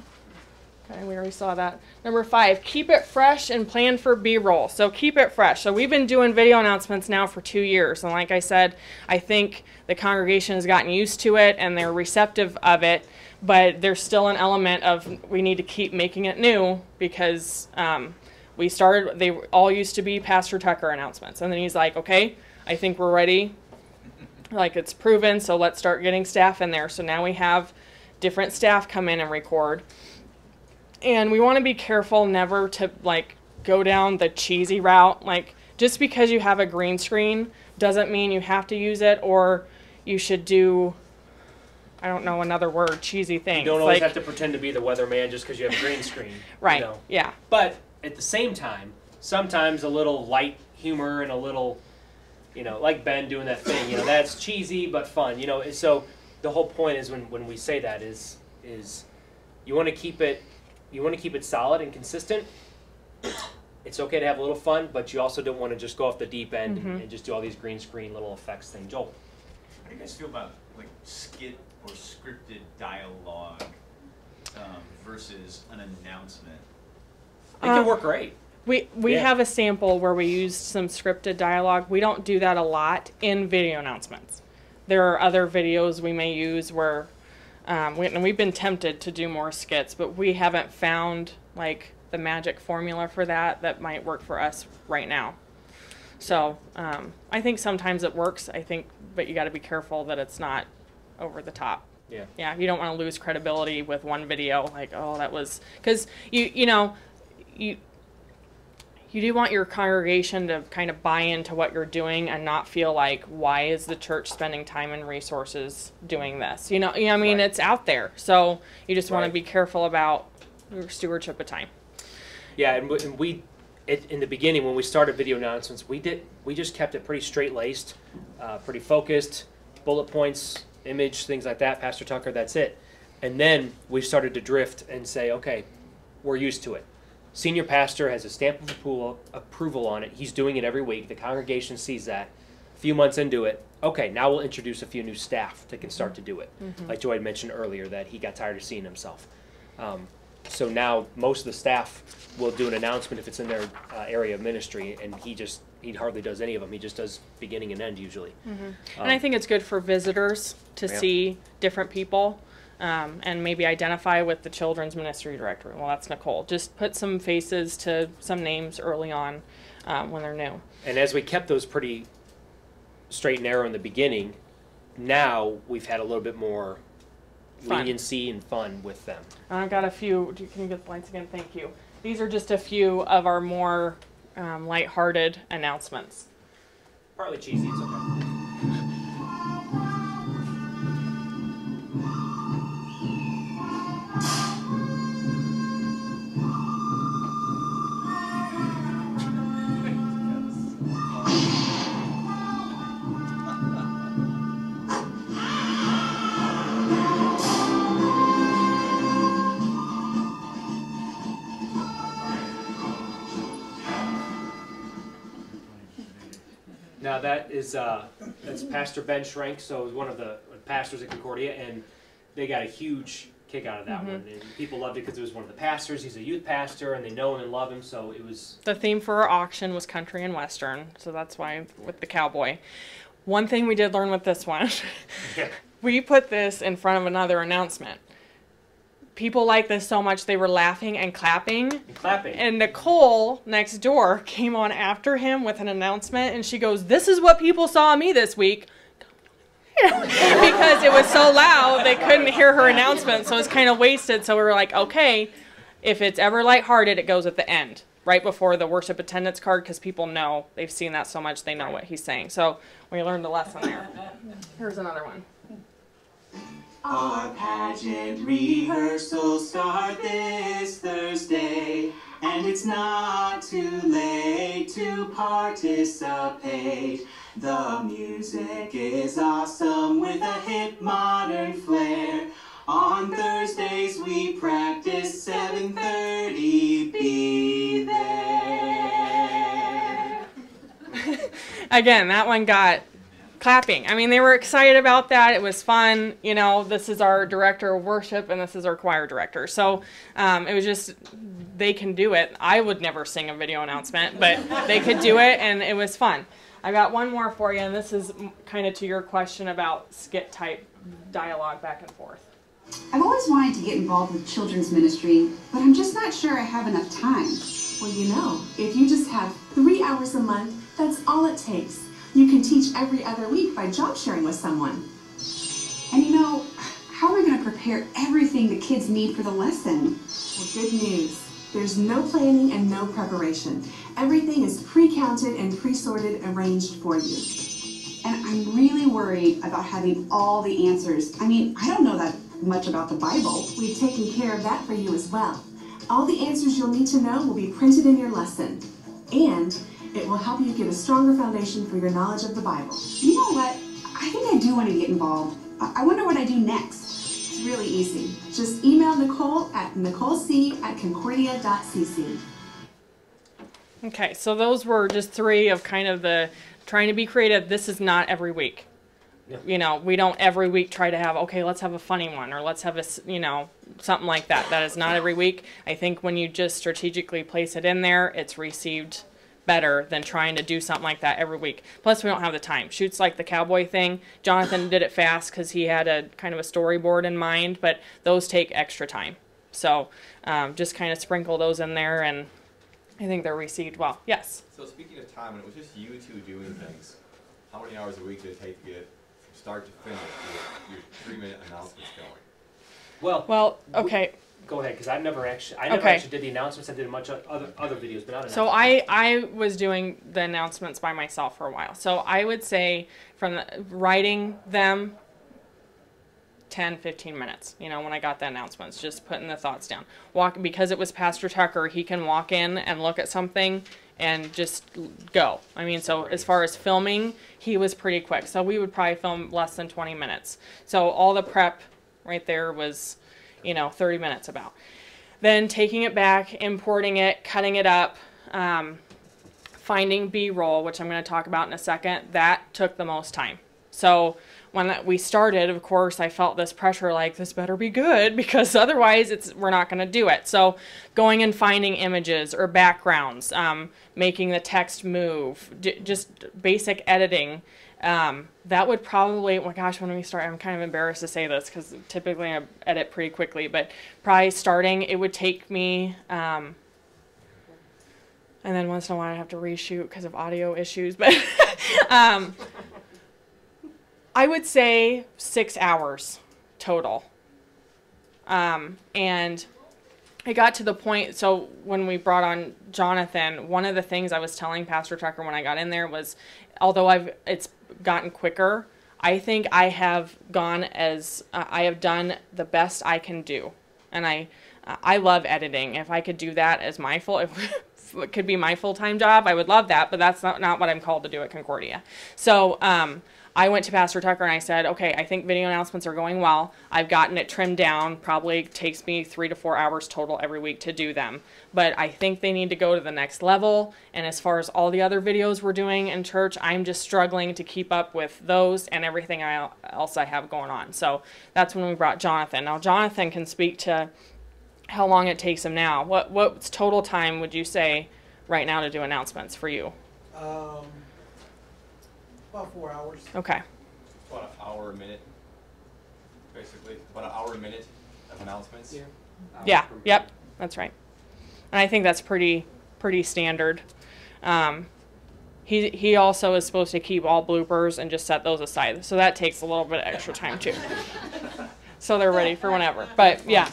Okay, we already saw that. Number 5, keep it fresh and plan for B-roll. So keep it fresh. So we've been doing video announcements now for 2 years. And like I said, I think the congregation has gotten used to it and they're receptive of it. But there's still an element of we need to keep making it new because they all used to be Pastor Tucker announcements. And then he's like, okay, I think we're ready. Like it's proven, so let's start getting staff in there. So now we have different staff come in and record. And we want to be careful never to like go down the cheesy route. Like just because you have a green screen doesn't mean you have to use it or you should do I don't know another word, cheesy things.
You don't always
like,
have to pretend to be the weatherman just because you have a green screen.
Right,
You know?
yeah.
But at the same time, sometimes a little light humor and a little, you know, like Ben doing that thing, you know, that's cheesy but fun, you know. So the whole point is when we say that is you want to keep it solid and consistent. It's okay to have a little fun, but you also don't want to just go off the deep end and just do all these green screen little effects things. Joel,
how do you guys feel about like skit or scripted dialogue versus an announcement?
It can work great.
We have a sample where we used some scripted dialogue. We don't do that a lot in video announcements. There are other videos we may use where, and we've been tempted to do more skits, but we haven't found like the magic formula for that might work for us right now. So I think sometimes it works. But you got to be careful that it's not over the top.
Yeah.
Yeah. You don't want to lose credibility with one video. Like, oh, that was because you do want your congregation to kind of buy into what you're doing and not feel like, why is the church spending time and resources doing this? You know, I mean,
Right.
It's out there. So you just want to be careful about your stewardship of time.
Yeah, and we in the beginning when we started video announcements, we just kept it pretty straight-laced, pretty focused, bullet points, image, things like that. Pastor Tucker, that's it. And then we started to drift and say, okay, we're used to it. Senior pastor has a stamp of approval on it. He's doing it every week. The congregation sees that. A few months into it, okay, now we'll introduce a few new staff that can start to do it. Like Joy had mentioned earlier that he got tired of seeing himself. So now most of the staff will do an announcement if it's in their area of ministry, and he hardly does any of them. He just does beginning and end usually.
And I think it's good for visitors to see different people. And maybe identify with the children's ministry director. Well, that's Nicole. Just put some faces to some names early on when they're new.
And as we kept those pretty straight and narrow in the beginning, now we've had a little bit more leniency and fun with them.
I've got a few. Can you get the lights again? Thank you. These are just a few of our more lighthearted announcements.
Partly cheesy, it's okay. Now that's Pastor Ben Schrank, so he's one of the pastors at Concordia, and they got a huge kick out of that one. And people loved it because it was one of the pastors. He's a youth pastor, and they know him and love him, so it was...
The theme for our auction was country and western, so that's why with the cowboy. One thing we did learn with this one, we put this in front of another announcement. People liked this so much they were laughing and clapping. And Nicole next door came on after him with an announcement, and she goes, "This is what people saw of me this week." Because it was so loud, they couldn't hear her announcement, so it was kind of wasted. So we were like, okay, if it's ever lighthearted, it goes at the end, right before the worship attendance card, because people know, they've seen that so much, they know what he's saying. So we learned a lesson there. Here's another one.
Our pageant rehearsals start this Thursday, and it's not too late to participate. The music is awesome with a hip modern flair. On Thursdays we practice 7:30, be there.
Again, that one got clapping. I mean, they were excited about that. It was fun. You know, this is our director of worship and this is our choir director. So it was just, they can do it. I would never sing a video announcement, but they could do it and it was fun. I got one more for you, and this is kind of to your question about skit type dialogue back and forth.
I've always wanted to get involved with children's ministry, but I'm just not sure I have enough time.
Well, you know, if you just have 3 hours a month, that's all it takes. You can teach every other week by job sharing with someone.
And you know, how am I going to prepare everything the kids need for the lesson?
Well, good news. There's no planning and no preparation. Everything is pre-counted and pre-sorted, arranged for you.
And I'm really worried about having all the answers. I mean, I don't know that much about the Bible.
We've taken care of that for you as well. All the answers you'll need to know will be printed in your lesson. And it will help you get a stronger foundation for your knowledge of the Bible.
You know what? I think I do want to get involved. I wonder what I do next.
It's really easy. Just email Nicole at nicolec@concordia.cc.
Okay, so those were just 3 of kind of the trying to be creative. This is not every week. You know, we don't every week try to have, okay, let's have a funny one, or let's have a, you know, something like that. That is not every week. I think when you just strategically place it in there, it's received better than trying to do something like that every week. Plus, we don't have the time. Shoots like the cowboy thing. Jonathan did it fast because he had a kind of a storyboard in mind, but those take extra time. So just kind of sprinkle those in there, and I think they're received well. Yes?
So speaking of time, when it was just you two doing things, how many hours a week did it take to get from start to finish your 3-minute announcements going?
Well,
okay.
Go ahead, because I never actually did the announcements. I did a bunch of other videos, but not announcements.
So I was doing the announcements by myself for a while. So I would say from writing them, 10-15 minutes, you know, when I got the announcements, just putting the thoughts down. Because it was Pastor Tucker, he can walk in and look at something and just go. I mean, so as far as filming, he was pretty quick. So we would probably film less than 20 minutes. So all the prep right there was, you know, 30 minutes about. Then taking it back, importing it, cutting it up, finding B-roll, which I'm going to talk about in a second, that took the most time. So when we started, of course, I felt this pressure, like, this better be good, because otherwise we're not going to do it. So going and finding images or backgrounds, making the text move, just basic editing. That would probably, oh my gosh, when we start, I'm kind of embarrassed to say this because typically I edit pretty quickly, but probably starting, it would take me, and then once in a while I have to reshoot because of audio issues, but I would say 6 hours total. And it got to the point, so when we brought on Jonathan, one of the things I was telling Pastor Tucker when I got in there was, although it's gotten quicker, I think I have gone I have done the best I can do. And I love editing. If I could do that as if it could be my full-time job, I would love that, but that's not what I'm called to do at Concordia. So I went to Pastor Tucker and I said, okay, I think video announcements are going well. I've gotten it trimmed down. Probably takes me 3 to 4 hours total every week to do them. But I think they need to go to the next level. And as far as all the other videos we're doing in church, I'm just struggling to keep up with those and everything else I have going on. So that's when we brought Jonathan. Now, Jonathan can speak to how long it takes him now. What's total time would you say right now to do announcements for you?
About 4 hours.
Okay.
About an hour a minute, basically. About an hour a minute of announcements.
Yeah. Yep. That's right. And I think that's pretty standard. He also is supposed to keep all bloopers and just set those aside. So that takes a little bit of extra time too. So they're ready for whenever. But yeah.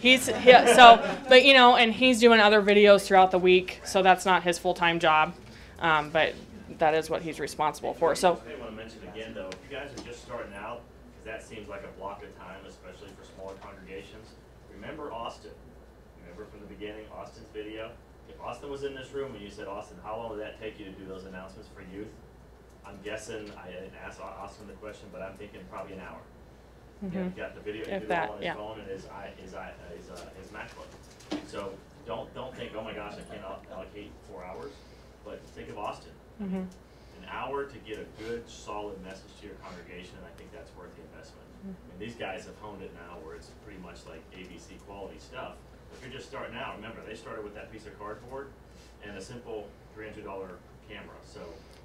But you know, and he's doing other videos throughout the week, so that's not his full-time job. But that is what he's responsible for. So
I want to mention again, though, if you guys are just starting out, because that seems like a block of time, especially for smaller congregations, remember Austin. Remember from the beginning, Austin's video? If Austin was in this room and you said, Austin, how long would that take you to do those announcements for youth? I'm guessing, I didn't ask Austin the question, but I'm thinking probably an hour.
Mm-hmm.
He's got the video, he did it all on his phone and his MacBook. So don't think, oh my gosh, I can't allocate 4 hours. But think of Austin.
Mm-hmm.
An hour to get a good, solid message to your congregation, and I think that's worth the investment.
Mm-hmm.
And these guys have honed it now where it's pretty much like ABC quality stuff. If you're just starting out, remember, they started with that piece of cardboard and a simple $300 camera. So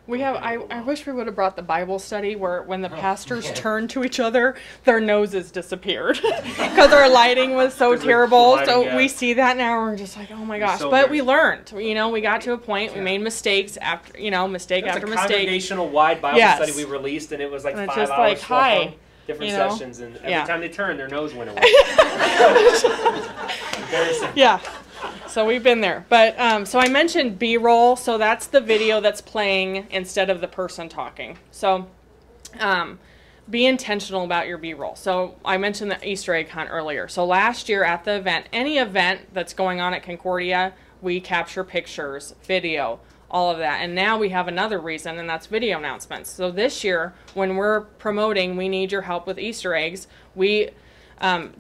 we have. I wish we would have brought the Bible study where when the pastors turned to each other, their noses disappeared because our lighting was so terrible. So we see that now, we're just like, oh my gosh. But we learned. You know, we got to a point. We made mistakes after, mistake after mistake.
Congregational wide Bible study we released, and it was like 5 hours.
Like, hi.
Different sessions, and every time they turned, their nose went away. Embarrassing.
Yeah. So we've been there. But so I mentioned B-roll. So that's the video that's playing instead of the person talking. So Be intentional about your B-roll. So I mentioned the Easter egg hunt earlier. So last year at the event, any event that's going on at Concordia, we capture pictures, video, all of that. And now we have another reason, and that's video announcements. So this year, when we're promoting, we need your help with Easter eggs. We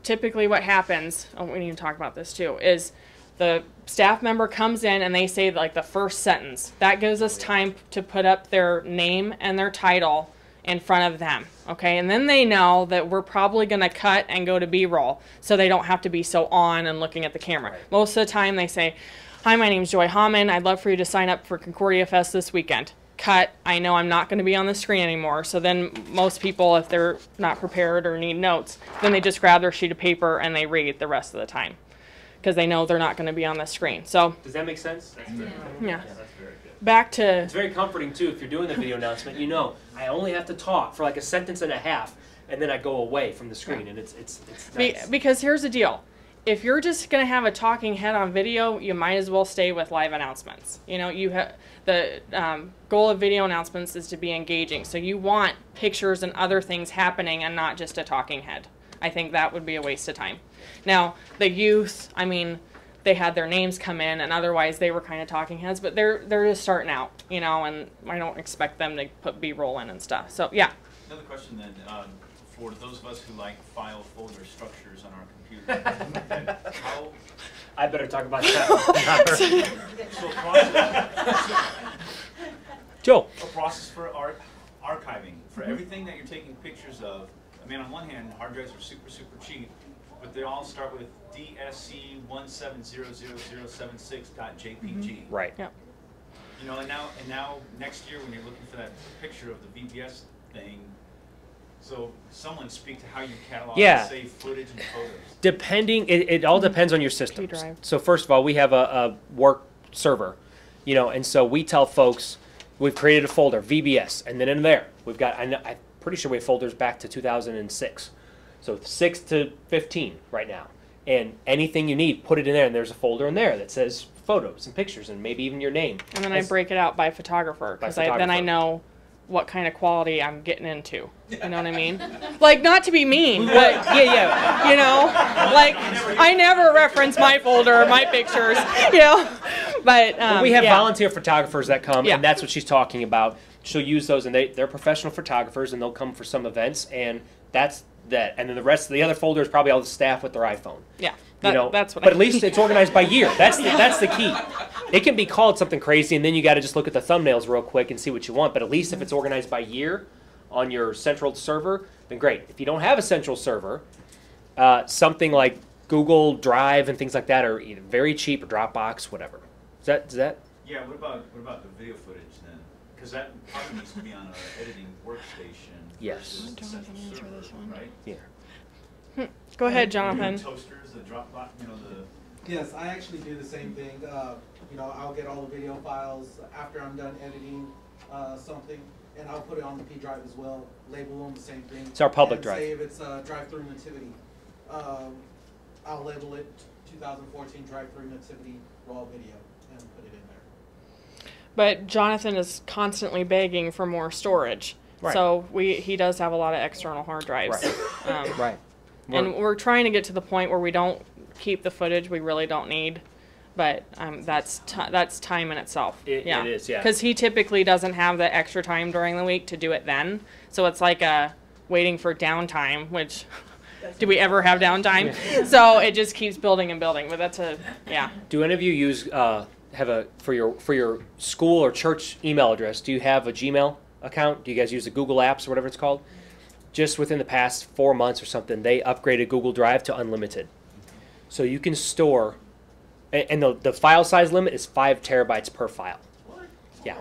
typically what happens, oh, we need to talk about this too, is the staff member comes in and they say like the first sentence. That gives us time to put up their name and their title in front of them, okay? And then they know that we're probably gonna cut and go to B-roll, so they don't have to be so on and looking at the camera. Right. Most of the time they say, hi, my name's Joy Hamman. I'd love for you to sign up for Concordia Fest this weekend. Cut, I know I'm not gonna be on the screen anymore, so then most people, if they're not prepared or need notes, then they just grab their sheet of paper and they read the rest of the time, because they know they're not gonna be on the screen. So
does that make sense?
That's very
yeah.
That's very good.
Back to...
It's very comforting, too, if you're doing the video announcement. You know, I only have to talk for like a sentence and a half, and then I go away from the screen, and it's nice.
Because here's the deal. If you're just going to have a talking head on video, you might as well stay with live announcements. You know, you have the goal of video announcements is to be engaging. So you want pictures and other things happening and not just a talking head. I think that would be a waste of time. Now, the youth, I mean... they had their names come in, and otherwise they were kind of talking heads, but they're just starting out, you know, and I don't expect them to put B-roll in and stuff. So yeah.
Another question then, for those of us who like file folder structures on our computer, how?
I better talk about that. Joe.
A process for archiving for everything that you're taking pictures of. I mean, on one hand, hard drives are super cheap, but they all start with DSC1700076.jpg.
Right.
Yep.
You know, and now next year when you're looking for that picture of the VBS thing, so someone speak to how you catalog and save footage and photos.
Depending, it all depends on your system. So first of all, we have a work server, you know, and so we tell folks we've created a folder, VBS, and then in there we've got, I'm pretty sure we have folders back to 2006. So 6 to 15 right now. And anything you need, put it in there, and there's a folder in there that says photos and pictures and maybe even your name.
And then I break it out by photographer, because then I know what kind of quality I'm getting into. You know what I mean? Like, not to be mean, but yeah, you know, like I never reference my folder or my pictures, you know. But
we have volunteer photographers that come, and that's what she's talking about. She'll use those, and they're professional photographers, and they'll come for some events, and that's that. And then the rest of the other folder is probably all the staff with their iPhone.
Yeah,
that's what. But at least it's organized by year. That's the key. It can be called something crazy, and then you got to just look at the thumbnails real quick and see what you want. But at least if it's organized by year on your central server, then great. If you don't have a central server, something like Google Drive and things like that are either very cheap or Dropbox, whatever. Does that?
Yeah. What about the video footage then? Because that probably needs to be on an editing workstation.
Yes.
Jonathan, answer this one. Right?
Yeah.
Go ahead, Jonathan.
Toasters, the Dropbox, you know, the...
Yes, I actually do the same thing. You know, I'll get all the video files after I'm done editing something, and I'll put it on the P drive as well, label them the same thing.
It's our public drive.
Say if it's drive-through nativity, I'll label it 2014 drive-through nativity raw video and put it in there.
But Jonathan is constantly begging for more storage.
Right.
So he does have a lot of external hard drives.
Right. Right.
And we're trying to get to the point where we don't keep the footage we really don't need, but that's time in itself.
It is, yeah.
Because he typically doesn't have the extra time during the week to do it then, so it's like waiting for downtime, which do we ever have downtime? Yeah. So it just keeps building and building. But that's
Do any of you use for your school or church email address? Do you have a Gmail account? Do you guys use the Google Apps or whatever it's called? Just within the past 4 months or something, they upgraded Google Drive to unlimited. So you can store, and the file size limit is 5 terabytes per file. Yeah.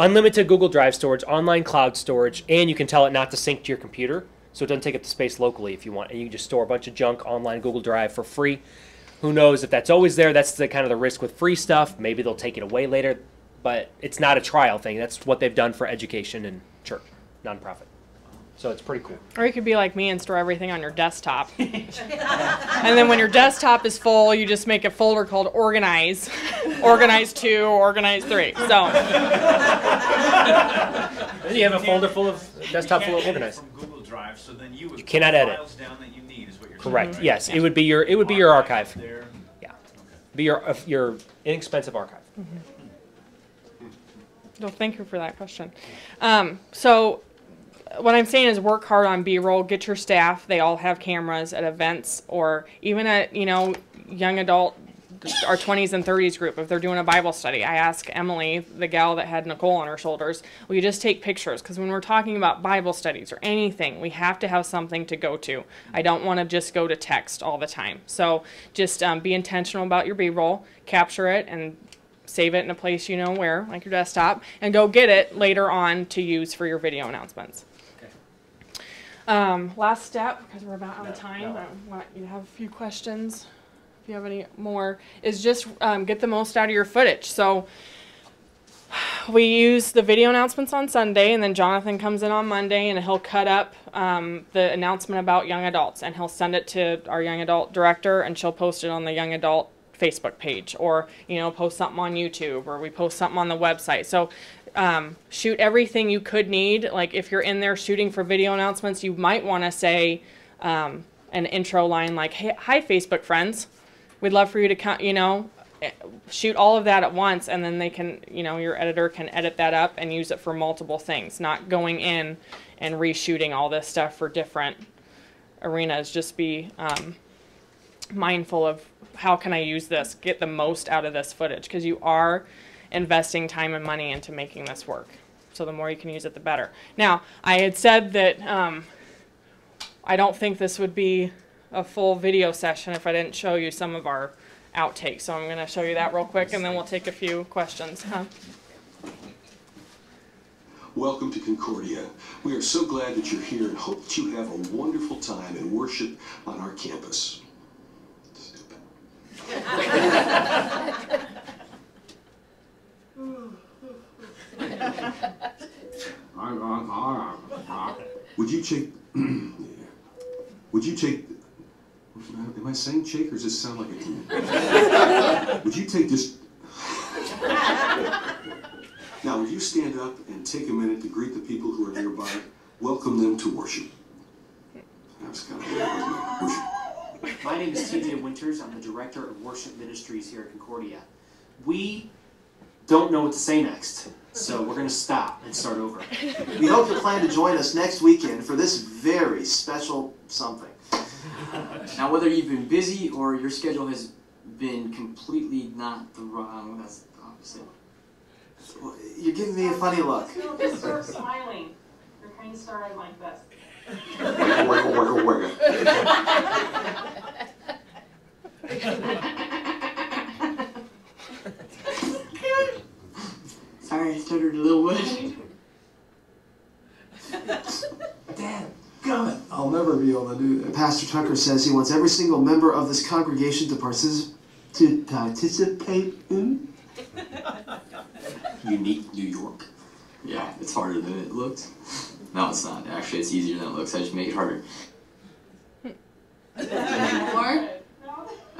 Unlimited Google Drive storage, online cloud storage, and you can tell it not to sync to your computer, so it doesn't take up the space locally if you want. And you can just store a bunch of junk online Google Drive for free. Who knows if that's always there? That's the kind of the risk with free stuff. Maybe they'll take it away later, but it's not a trial thing. That's what they've done for education and church, nonprofit. So it's pretty cool.
Or you could be like me and store everything on your desktop. And then when your desktop is full, you just make a folder called Organize. Organize 2, Organize 3. So.
then you have a folder full of desktop full of organized.
From Google Drive, so then you would
You cannot
put
edit.
files down that you need, is what you're
Correct.
saying, right?
Yes, it would be your archive.
There.
Yeah, be your inexpensive archive.
Well, thank you for that question. So what I'm saying is work hard on B-roll. Get your staff. They all have cameras at events or even at, young adult, our 20s and 30s group. If they're doing a Bible study, I ask Emily, the gal that had Nicole on her shoulders, will you just take pictures? Because when we're talking about Bible studies or anything, we have to have something to go to. I don't want to just go to text all the time. So just be intentional about your B-roll, capture it, and save it in a place you know where, like your desktop, and go get it later on to use for your video announcements. Last step, because we're about out of time, I want you to have a few questions. If you have any more, is just get the most out of your footage. So we use the video announcements on Sunday, and then Jonathan comes in on Monday, and he'll cut up the announcement about young adults, and he'll send it to our young adult director, and she'll post it on the young adult Facebook page, or post something on YouTube, or we post something on the website. So shoot everything you could need. Like if you're in there shooting for video announcements, you might want to say an intro line like, "Hey, hi Facebook friends, we'd love for you to come," shoot all of that at once, and then they can, your editor can edit that up and use it for multiple things, not going in and reshooting all this stuff for different arenas. Just be mindful of how can I use this, get the most out of this footage, because you are investing time and money into making this work. So the more you can use it, the better. Now, I had said that I don't think this would be a full video session if I didn't show you some of our outtakes. So I'm going to show you that real quick, and then we'll take a few questions.
Welcome to Concordia. We are so glad that you're here and hope that you have a wonderful time in worship on our campus. Would you take, am I saying shake or does this sound like a command? Would you take just, now would you stand up and take a minute to greet the people who are nearby, welcome them to worship. That was kind of weird, wasn't it? Worship.
My name is TJ Winters. I'm the Director of Worship Ministries here at Concordia. We don't know what to say next, so we're going to stop and start over.
We hope you plan to join us next weekend for this very special something.
Now, whether you've been busy or your schedule has been completely not the wrong, that's the opposite.
Well, you're giving me a funny look.
No, just start smiling. You're kind of starting like this.
Sorry, I stuttered a little bit.
Dad, God, I'll never be able to do that. Pastor Tucker says he wants every single member of this congregation to participate in
Unique New York. Yeah, it's harder than it looks. No, it's not. Actually, it's easier than it looks. I just make it harder.
More?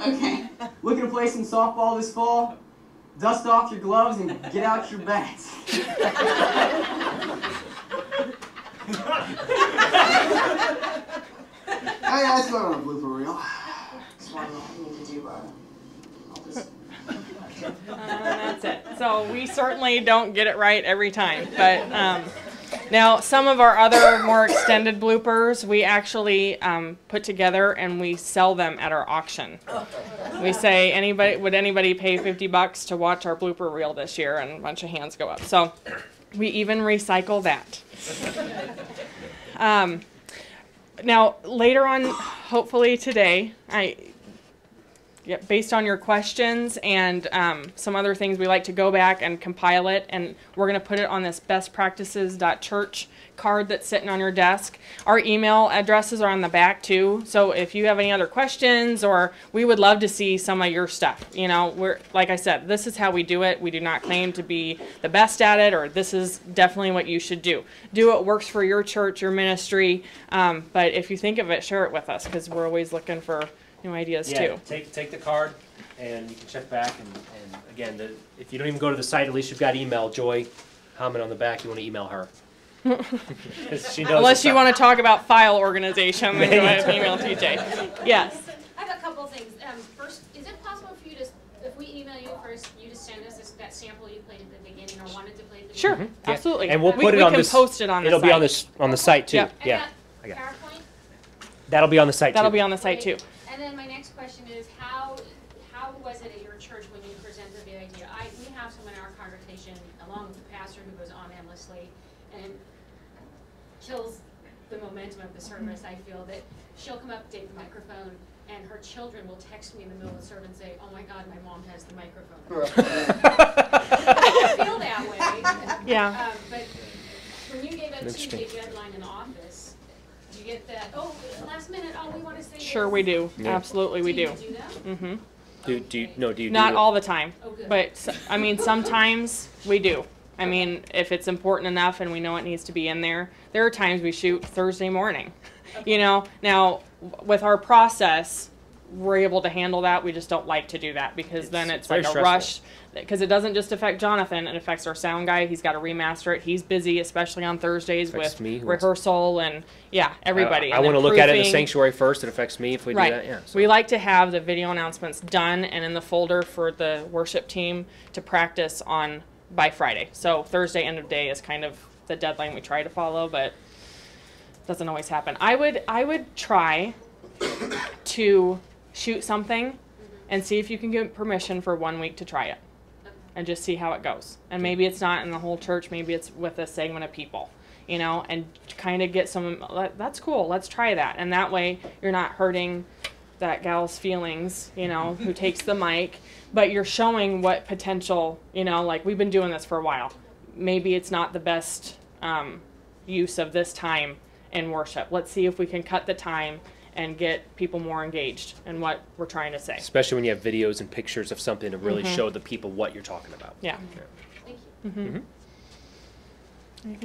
Okay.
Looking to play some softball this fall? Dust off your gloves and get out your bats.
Hey, that's not on a blooper reel.
Just one I need to do, I'll just...
That's it. So we certainly don't get it right every time, but now some of our other more extended bloopers we actually put together and we sell them at our auction. We say, would anybody pay $50 to watch our blooper reel this year? And a bunch of hands go up. So we even recycle that. Now later on, hopefully today, based on your questions and some other things, we like to go back and compile it, and we're going to put it on this bestpractices.church card that's sitting on your desk. Our email addresses are on the back too, so if you have any other questions, or we would love to see some of your stuff. We're, like I said, this is how we do it. We do not claim to be the best at it, or this is definitely what you should do. Do what works for your church, your ministry, but if you think of it, share it with us, because we're always looking for new ideas too.
Take the card, and you can check back. And again, if you don't even go to the site, at least you've got email. Joy Hamman on the back. You want to email her. 'Cause she knows
Unless
it's
you
not-
want to talk about file organization, then go ahead and email TJ. Yes.
I have a couple of things. First, is it possible for you to, if we email you first, you just send us that sample you played at the beginning or wanted to play at the
Sure,
beginning?
Yeah.
absolutely.
And we'll put it on
We
this.
can post it on the
It'll
site.
be on the site too.
Yep.
Yeah.
And that PowerPoint?
That'll be on the site too.
That'll be on the site too.
And then my next question is, how was it at your church when you presented the idea? We have someone in our congregation, along with the pastor, who goes on endlessly and kills the momentum of the service. I feel that she'll come up, take the microphone, and her children will text me in the middle of the service and say, "Oh my God, my mom has the microphone." I don't feel that way.
Yeah.
But when you gave a Tuesday deadline in the office, do you get that? Oh, last minute. Oh, we want to say.
Sure,
this.
we do.
Yeah.
Absolutely, we do.
Do you do that?
Mm-hmm.
Do you
Not
do
all the time,
Oh, good.
but I mean, sometimes we do. I mean, if it's important enough and we know it needs to be in there, there are times we shoot Thursday morning. You know, now with our process, we're able to handle that. We just don't like to do that because then it's
very
like a
stressful.
rush. Because it doesn't just affect Jonathan, it affects our sound guy. He's got to remaster it. He's busy, especially on Thursdays
Affects
with
me, who wants-
rehearsal and everybody.
I
And
want to
then
look at it in the
proofing.
sanctuary first. It affects me if we
Right.
do that. Yeah. So.
We like to have the video announcements done and in the folder for the worship team to practice on by Friday. So Thursday end of day is kind of the deadline we try to follow, but doesn't always happen. I would try to shoot something and see if you can get permission for 1 week to try it and just see how it goes. And maybe it's not in the whole church, maybe it's with a segment of people, you know, and kind of get some, that's cool, let's try that. And that way you're not hurting that gal's feelings, you know, who takes the mic, but you're showing what potential, you know, like we've been doing this for a while. Maybe it's not the best use of this time in worship. Let's see if we can cut the time and get people more engaged in what we're trying to say.
Especially when you have videos and pictures of something to really
Mhm.
show the people what you're talking about.
Yeah.
Thank you.
Mm-hmm.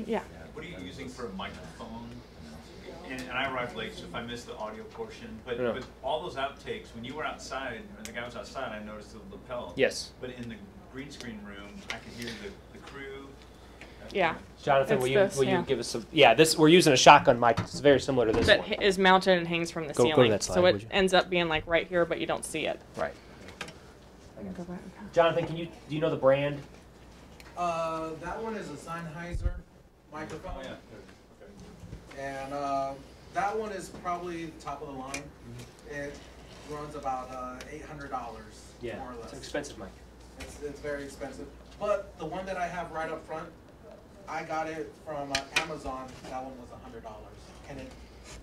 Yeah.
What are you using for a microphone? And I arrived late, so if I missed the audio portion, but
No.
but all those outtakes, when you were outside, or the guy was outside, I noticed the lapel.
Yes.
But in the green screen room, I could hear the crew.
Yeah.
Jonathan,
It's
will you
this,
will you
yeah.
give us some? Yeah, this we're using a shotgun mic. It's very similar to this
That
one.
is mounted and hangs from the
Go to
ceiling.
that slide,
so
would
it
you?
ends up being like right here, but you don't see it.
Right. Jonathan, do you know the brand?
That one is a Sennheiser microphone.
Oh, yeah.
And that one is probably top of the line. It runs about $800,
Yeah,
more or less.
it's an expensive mic.
It's very expensive. But the one that I have right up front, I got it from Amazon. That one was $100, and it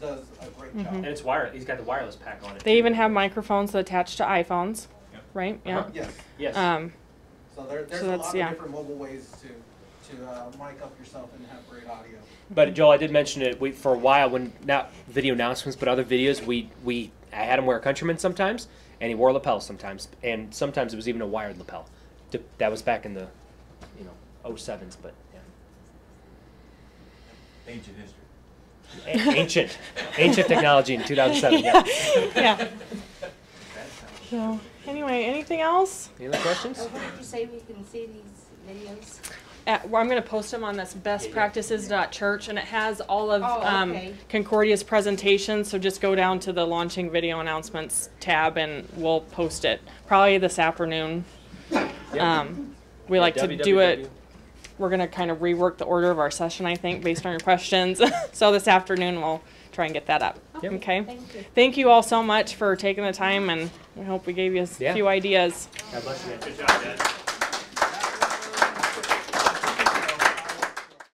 does a great job.
And it's wireless. He's got the wireless pack on it.
They even have microphones attached to iPhones, right? Yeah.
Yes.
Yes.
So there's
so
a
that's,
lot
yeah.
of different mobile ways to mic up yourself and have great audio.
But Joel, I did mention it for a while when not video announcements, but other videos. I had him wear a Countryman sometimes, and he wore lapels sometimes, and sometimes it was even a wired lapel. That was back in the 07s, but yeah.
Ancient history.
Ancient technology in 2007. Yeah.
Yeah. So anyway, anything else?
Any other questions?
Where did you say we can see these videos?
Well, I'm going to post them on this bestpractices.church, and it has all of
Oh, okay.
Concordia's presentations. So just go down to the launching video announcements tab, and we'll post it probably this afternoon. We like to do it. We're going to kind of rework the order of our session, I think, based on your questions. So this afternoon we'll try and get that up.
Okay,
Okay.
thank you.
Thank you all so much for taking the time, and we hope we gave you a few ideas.
God bless you.
Good job, guys.